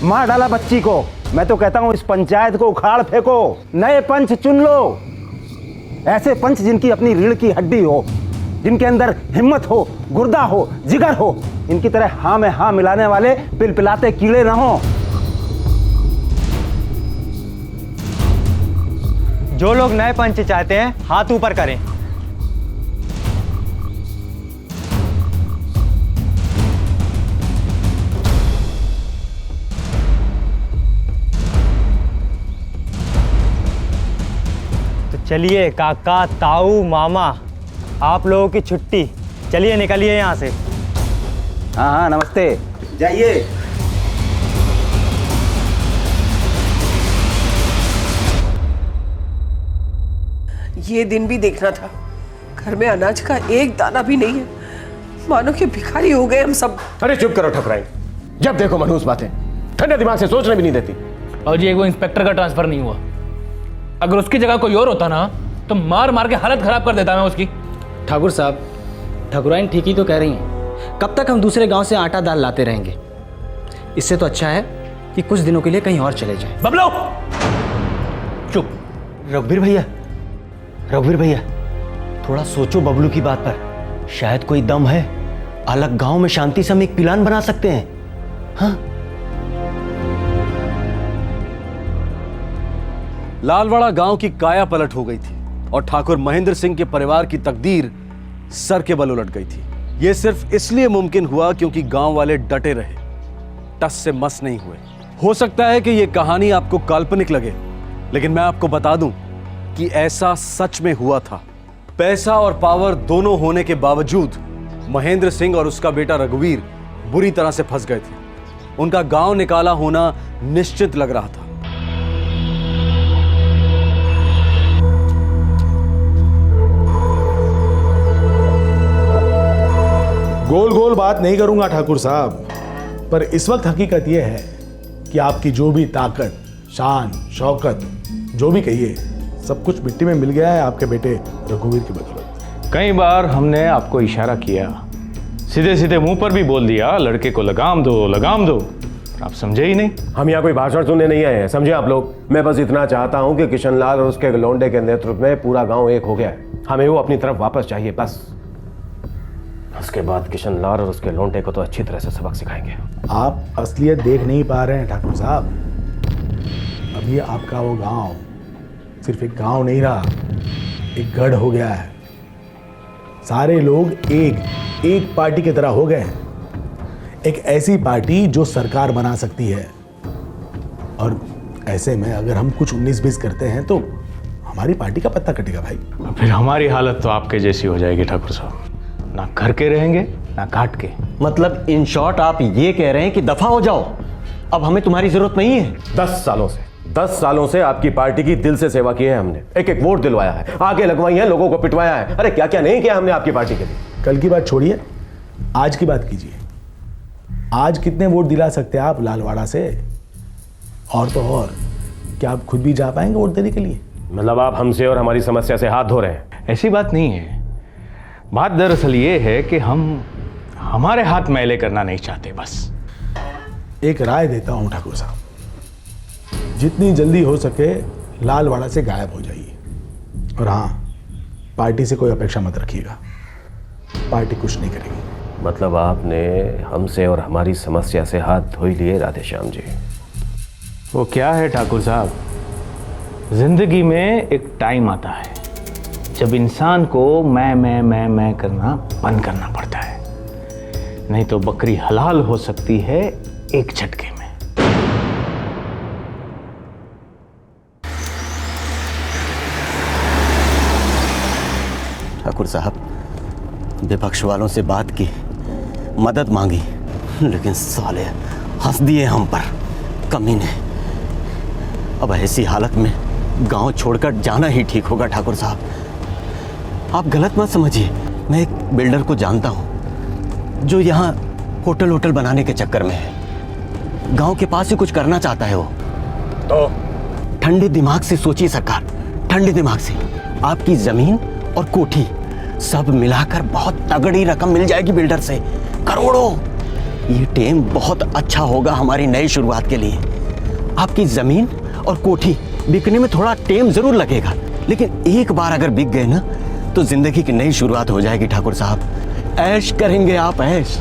मार डाला बच्ची को। मैं तो कहता हूं इस पंचायत को उखाड़ फेंको, नए पंच चुन लो। ऐसे पंच जिनकी अपनी रीढ़ की हड्डी हो, जिनके अंदर हिम्मत हो, गुर्दा हो, जिगर हो। इनकी तरह हाँ में हाँ मिलाने वाले पिलपिलाते कीड़े ना हो। जो लोग नए पंच चाहते हैं हाथ ऊपर करें। चलिए काका, ताऊ, मामा, आप लोगों की छुट्टी। चलिए निकलिए यहाँ से। हाँ हाँ, नमस्ते, जाइए। ये दिन भी देखना था, घर में अनाज का एक दाना भी नहीं है, मानो कि भिखारी हो गए हम सब। अरे चुप करो ठकुराइन, जब देखो मनहूस बातें, ठंडे दिमाग से सोचने भी नहीं देती। और जी, एक वो इंस्पेक्टर का ट्रांसफर नहीं हुआ, अगर उसकी जगह कोई और होता ना तो मार मार के हालत खराब कर देता मैं उसकी। ठाकुर साहब, ठकुराइन ठीक ही तो कह रही हैं। कब तक हम दूसरे गांव से आटा दाल लाते रहेंगे? इससे तो अच्छा है कि कुछ दिनों के लिए कहीं और चले जाएं। बबलू चुप। रघुवीर भैया थोड़ा सोचो बबलू की बात पर। शायद कोई दम है, अलग गांव में शांति से हम एक प्लान बना सकते हैं। हाँ, लालवाड़ा गांव की काया पलट हो गई थी और ठाकुर महेंद्र सिंह के परिवार की तकदीर सर के बल उलट गई थी। यह सिर्फ इसलिए मुमकिन हुआ क्योंकि गांव वाले डटे रहे, टस से मस नहीं हुए। हो सकता है कि यह कहानी आपको काल्पनिक लगे, लेकिन मैं आपको बता दूं कि ऐसा सच में हुआ था। पैसा और पावर दोनों होने के बावजूद महेंद्र सिंह और उसका बेटा रघुवीर बुरी तरह से फंस गए थे। उनका गांव निकाला होना निश्चित लग रहा था। गोल गोल बात नहीं करूंगा ठाकुर साहब, पर इस वक्त हकीकत यह है कि आपकी जो भी ताकत, शान, शौकत, जो भी कहिए, सब कुछ मिट्टी में मिल गया है आपके बेटे रघुवीर की बदौलत। कई बार हमने आपको इशारा किया, सीधे सीधे मुंह पर भी बोल दिया लड़के को लगाम दो, आप समझे ही नहीं। हम यहाँ कोई भाषण सुनने नहीं आए हैं, समझे आप लोग। मैं बस इतना चाहता हूँ कि किशनलाल और उसके लौंडे के नेतृत्व में पूरा गांव एक हो गया है। हमें वो अपनी तरफ वापस चाहिए, बस। उसके बाद किशनलाल और उसके लौंडे को तो अच्छी तरह से सबक सिखाएंगे। आप असलियत देख नहीं पा रहे हैं ठाकुर साहब। अभी आपका वो गांव सिर्फ एक गांव नहीं रहा, एक गढ़ हो गया है। सारे लोग एक पार्टी की तरह हो गए हैं। एक ऐसी पार्टी जो सरकार बना सकती है। और ऐसे में अगर हम कुछ 19-20 करते हैं तो हमारी पार्टी का पत्ता कटेगा भाई। फिर हमारी हालत तो आपके जैसी हो जाएगी ठाकुर साहब, ना घर के रहेंगे ना काट के। मतलब इन शॉर्ट आप ये कह रहे हैं कि दफा हो जाओ, अब हमें तुम्हारी जरूरत नहीं है। 10 सालों से आपकी पार्टी की दिल से सेवा की है हमने। एक वोट दिलवाया है, आगे लगवाई है, लोगों को पिटवाया है। अरे क्या क्या नहीं किया हमने आपकी पार्टी के लिए। कल की बात छोड़िए, आज की बात कीजिए। आज कितने वोट दिला सकते हैं आप लालवाड़ा से? और तो और, क्या आप खुद भी जा पाएंगे वोट देने के लिए? मतलब आप हमसे और हमारी समस्या से हाथ धो रहे हैं? ऐसी बात नहीं है। बात दरअसल ये है कि हम हमारे हाथ मैले करना नहीं चाहते, बस। एक राय देता हूं ठाकुर साहब, जितनी जल्दी हो सके लालवाड़ा से गायब हो जाइए। और हाँ, पार्टी से कोई अपेक्षा मत रखिएगा, पार्टी कुछ नहीं करेगी। मतलब आपने हमसे और हमारी समस्या से हाथ धो ही लिए राधेश्याम जी। वो क्या है ठाकुर साहब, जिंदगी में एक टाइम आता है जब इंसान को मैं करना बंद करना पड़ता है, नहीं तो बकरी हलाल हो सकती है एक झटके में। ठाकुर साहब, विपक्ष वालों से बात की, मदद मांगी, लेकिन साले हंस दिए हम पर, कमीने। अब ऐसी हालत में गांव छोड़कर जाना ही ठीक होगा। ठाकुर साहब, आप गलत मत समझिए। मैं एक बिल्डर को जानता हूं जो यहाँ होटल बनाने के चक्कर में है। गांव के पास ही कुछ करना चाहता है वो। तो ठंडे दिमाग से सोचिए सरकार, ठंडे दिमाग से। आपकी जमीन और कोठी सब मिलाकर बहुत तगड़ी रकम मिल जाएगी बिल्डर से, करोड़ों। ये टेम बहुत अच्छा होगा हमारी नई शुरुआत के लिए। आपकी जमीन और कोठी बिकने में थोड़ा टेम जरूर लगेगा, लेकिन एक बार अगर बिक गए ना तो जिंदगी की नई शुरुआत हो जाएगी। ठाकुर साहब, ऐश करेंगे आप, ऐश।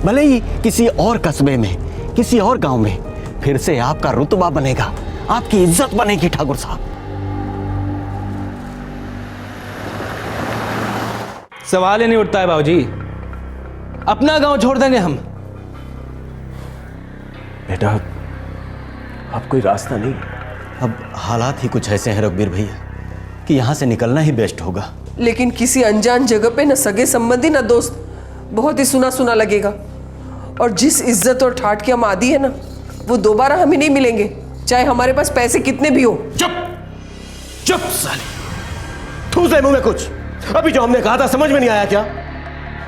भले ही किसी और कस्बे में, किसी और गांव में, फिर से आपका रुतबा बनेगा, आपकी इज्जत बनेगी। ठाकुर साहब, सवाल ही नहीं उठता है बाबूजी, अपना गांव छोड़ देंगे हम। बेटा, अब कोई रास्ता नहीं। अब हालात ही कुछ ऐसे हैं रघुवीर भैया कि यहाँ से निकलना ही बेस्ट होगा। लेकिन किसी अनजान जगह पे न सगे संबंधी न दोस्त, बहुत ही सुना सुना लगेगा। और जिस इज्जत और ठाठ के हम आदी है ना, वो दोबारा हमें नहीं मिलेंगे, चाहे हमारे पास पैसे कितने भी हो। चुप साले, ठूस दे मुंह में कुछ। अभी जो हमने कहा था समझ में नहीं आया क्या?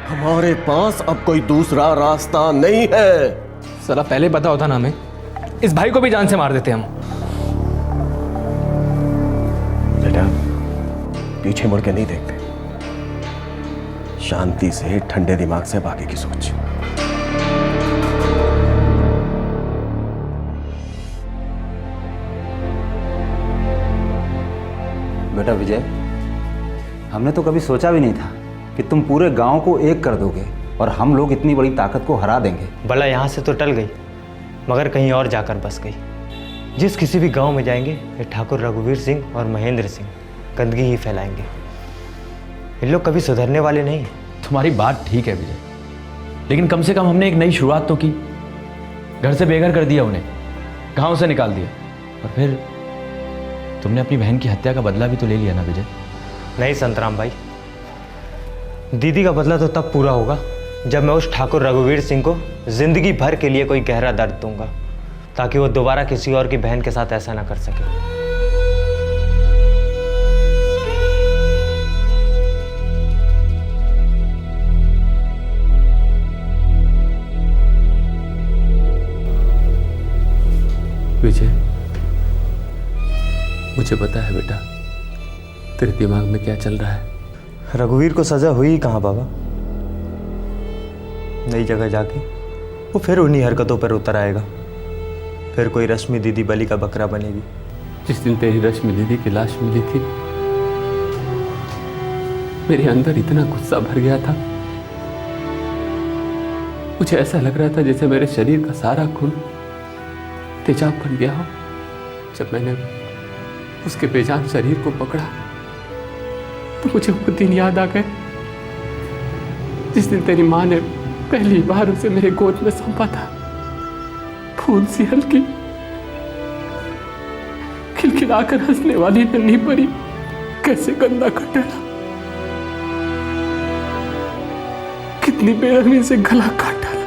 हमारे पास अब कोई दूसरा रास्ता नहीं है। साला पहले पता होता ना हमें, इस भाई को भी जान से मार देते हम। बेटा, पीछे मुड़ के नहीं देखते, शांति से ठंडे दिमाग से बाकी की सोच। बेटा विजय, हमने तो कभी सोचा भी नहीं था कि तुम पूरे गांव को एक कर दोगे और हम लोग इतनी बड़ी ताकत को हरा देंगे। भला यहाँ से तो टल गई, मगर कहीं और जाकर बस गई। जिस किसी भी गांव में जाएंगे ये ठाकुर रघुवीर सिंह और महेंद्र सिंह गंदगी ही फैलाएंगे। इन लोग कभी सुधरने वाले नहीं। तुम्हारी बात ठीक है विजय, लेकिन कम से कम हमने एक नई शुरुआत तो की। घर से बेघर कर दिया उन्हें, गांव से निकाल दिया, और फिर तुमने अपनी बहन की हत्या का बदला भी तो ले लिया ना विजय। नहीं संतराम भाई, दीदी का बदला तो तब पूरा होगा जब मैं उस ठाकुर रघुवीर सिंह को जिंदगी भर के लिए कोई गहरा दर्द दूंगा, ताकि वो दोबारा किसी और की बहन के साथ ऐसा ना कर सके। विजय, मुझे पता है बेटा तेरे दिमाग में क्या चल रहा है। रघुवीर को सजा हुई कहाँ बाबा? नई जगह जाके वो फिर उन्हीं हरकतों पर उतर आएगा। फिर कोई रश्मि दीदी बलि का बकरा बनेगी। जिस दिन तेरी रश्मि दीदी की लाश मिली थी, मेरे अंदर इतना गुस्सा भर गया था, मुझे ऐसा लग रहा था जैसे मेरे शरीर का सारा खून तेजाब बन गया हो। जब मैंने उसके बेजान शरीर को पकड़ा तो मुझे वो दिन याद आ गए जिस दिन तेरी माँ ने पहली बार उसे मेरे गोद में सौंपा था। फूल सी हल्की खिलखिलाकर हंसने वाली नन्ही परी कैसे गंदा कर डाला, कितनी बेरहमी से गला काट डाला,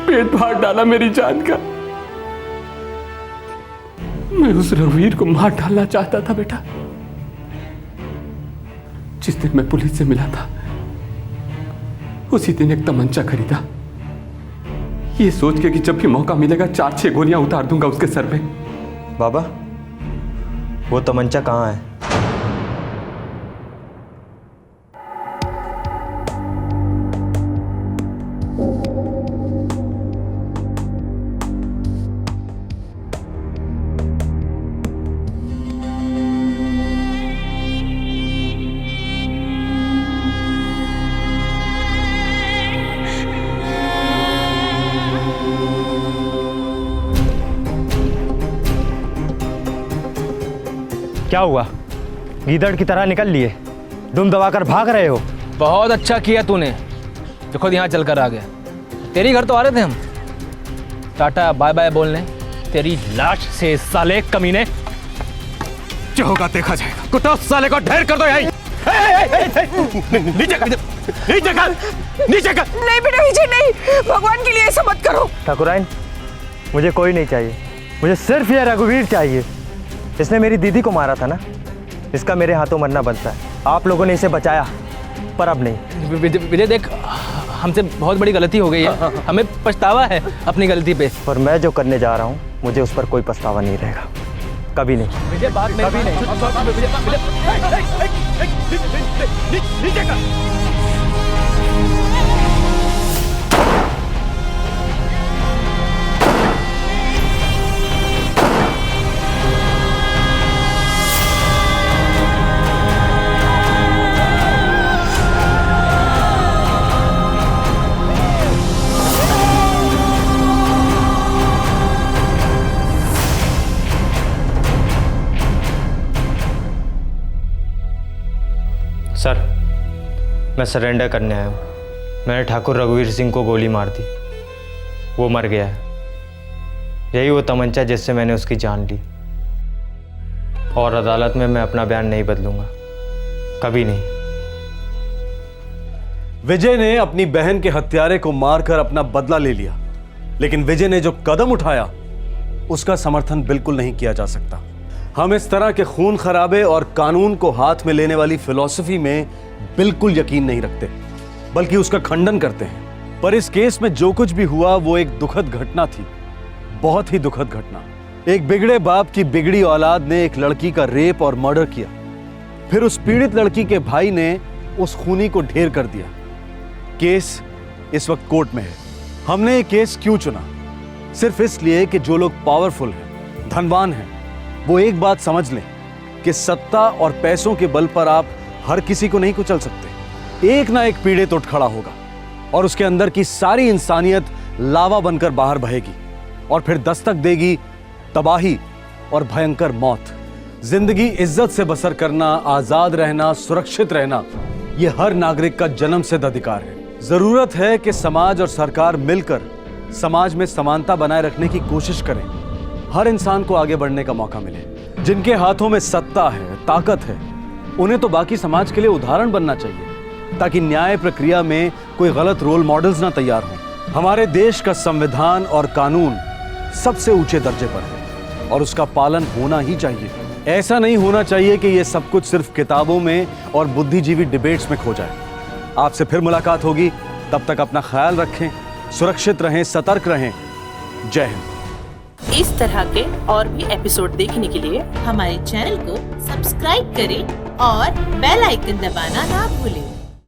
पेट फाड़ डाला मेरी जान का। मैं उस रघुवीर को मार डालना चाहता था बेटा। जिस दिन मैं पुलिस से मिला था उसी दिन एक तमंचा खरीदा, ये सोच के कि जब भी मौका मिलेगा 4-6 गोलियां उतार दूंगा उसके सर पे। बाबा, वो तमंचा कहाँ है? क्या हुआ? गीदड़ की तरह निकल लिए, दुम दबाकर भाग रहे हो। बहुत अच्छा किया तूने जो खुद यहाँ चलकर आ गया। तेरी घर तो आ रहे थे हम, टाटा बाय बाय बोलने। तेरी लाश से साले कमीने। जो होगा देखा जाएगा। कुत्ता साले को ढेर कर दो यहीं। नीचे कर, नीचे कर, नीचे कर। नहीं बेटा विजय नहीं, भगवान के लिए ऐसा मत करो। ठाकुराइन, मुझे कोई नहीं चाहिए, मुझे सिर्फ ये रघुवीर चाहिए। इसने मेरी दीदी को मारा था ना, इसका मेरे हाथों मरना बनता है। आप लोगों ने इसे बचाया, पर अब नहीं। विजय देख, हमसे बहुत बड़ी गलती हो गई है, हमें पछतावा है अपनी गलती पे। पर मैं जो करने जा रहा हूँ मुझे उस पर कोई पछतावा नहीं रहेगा, कभी नहीं। विजय बात में कभी नहीं। सर, मैं सरेंडर करने आया हूँ। मैंने ठाकुर रघुवीर सिंह को गोली मार दी, वो मर गया है। यही वो तमंचा जिससे मैंने उसकी जान ली। और अदालत में मैं अपना बयान नहीं बदलूंगा, कभी नहीं। विजय ने अपनी बहन के हत्यारे को मारकर अपना बदला ले लिया, लेकिन विजय ने जो कदम उठाया उसका समर्थन बिल्कुल नहीं किया जा सकता। हम इस तरह के खून खराबे और कानून को हाथ में लेने वाली फिलॉसफी में बिल्कुल यकीन नहीं रखते, बल्कि उसका खंडन करते हैं। पर इस केस में जो कुछ भी हुआ वो एक दुखद घटना थी, बहुत ही दुखद घटना। एक बिगड़े बाप की बिगड़ी औलाद ने एक लड़की का रेप और मर्डर किया, फिर उस पीड़ित लड़की के भाई ने उस खूनी को ढेर कर दिया। केस इस वक्त कोर्ट में है। हमने ये केस क्यों चुना? सिर्फ इसलिए कि जो लोग पावरफुल हैं, धनवान हैं, वो एक बात समझ लें कि सत्ता और पैसों के बल पर आप हर किसी को नहीं कुचल सकते। एक ना एक पीड़ित उठ खड़ा होगा और उसके अंदर की सारी इंसानियत लावा बनकर बाहर बहेगी और फिर दस्तक देगी तबाही और भयंकर मौत। जिंदगी इज्जत से बसर करना, आजाद रहना, सुरक्षित रहना, यह हर नागरिक का जन्मसिद्ध अधिकार है। जरूरत है कि समाज और सरकार मिलकर समाज में समानता बनाए रखने की कोशिश करें। हर इंसान को आगे बढ़ने का मौका मिले। जिनके हाथों में सत्ता है, ताकत है, उन्हें तो बाकी समाज के लिए उदाहरण बनना चाहिए, ताकि न्याय प्रक्रिया में कोई गलत रोल मॉडल्स ना तैयार हों। हमारे देश का संविधान और कानून सबसे ऊंचे दर्जे पर है और उसका पालन होना ही चाहिए। ऐसा नहीं होना चाहिए कि यह सब कुछ सिर्फ किताबों में और बुद्धिजीवी डिबेट्स में खो जाए। आपसे फिर मुलाकात होगी, तब तक अपना ख्याल रखें, सुरक्षित रहें, सतर्क रहें। जय हिंद। इस तरह के और भी एपिसोड देखने के लिए हमारे चैनल को सब्सक्राइब करें और बेल आइकन दबाना ना भूलें।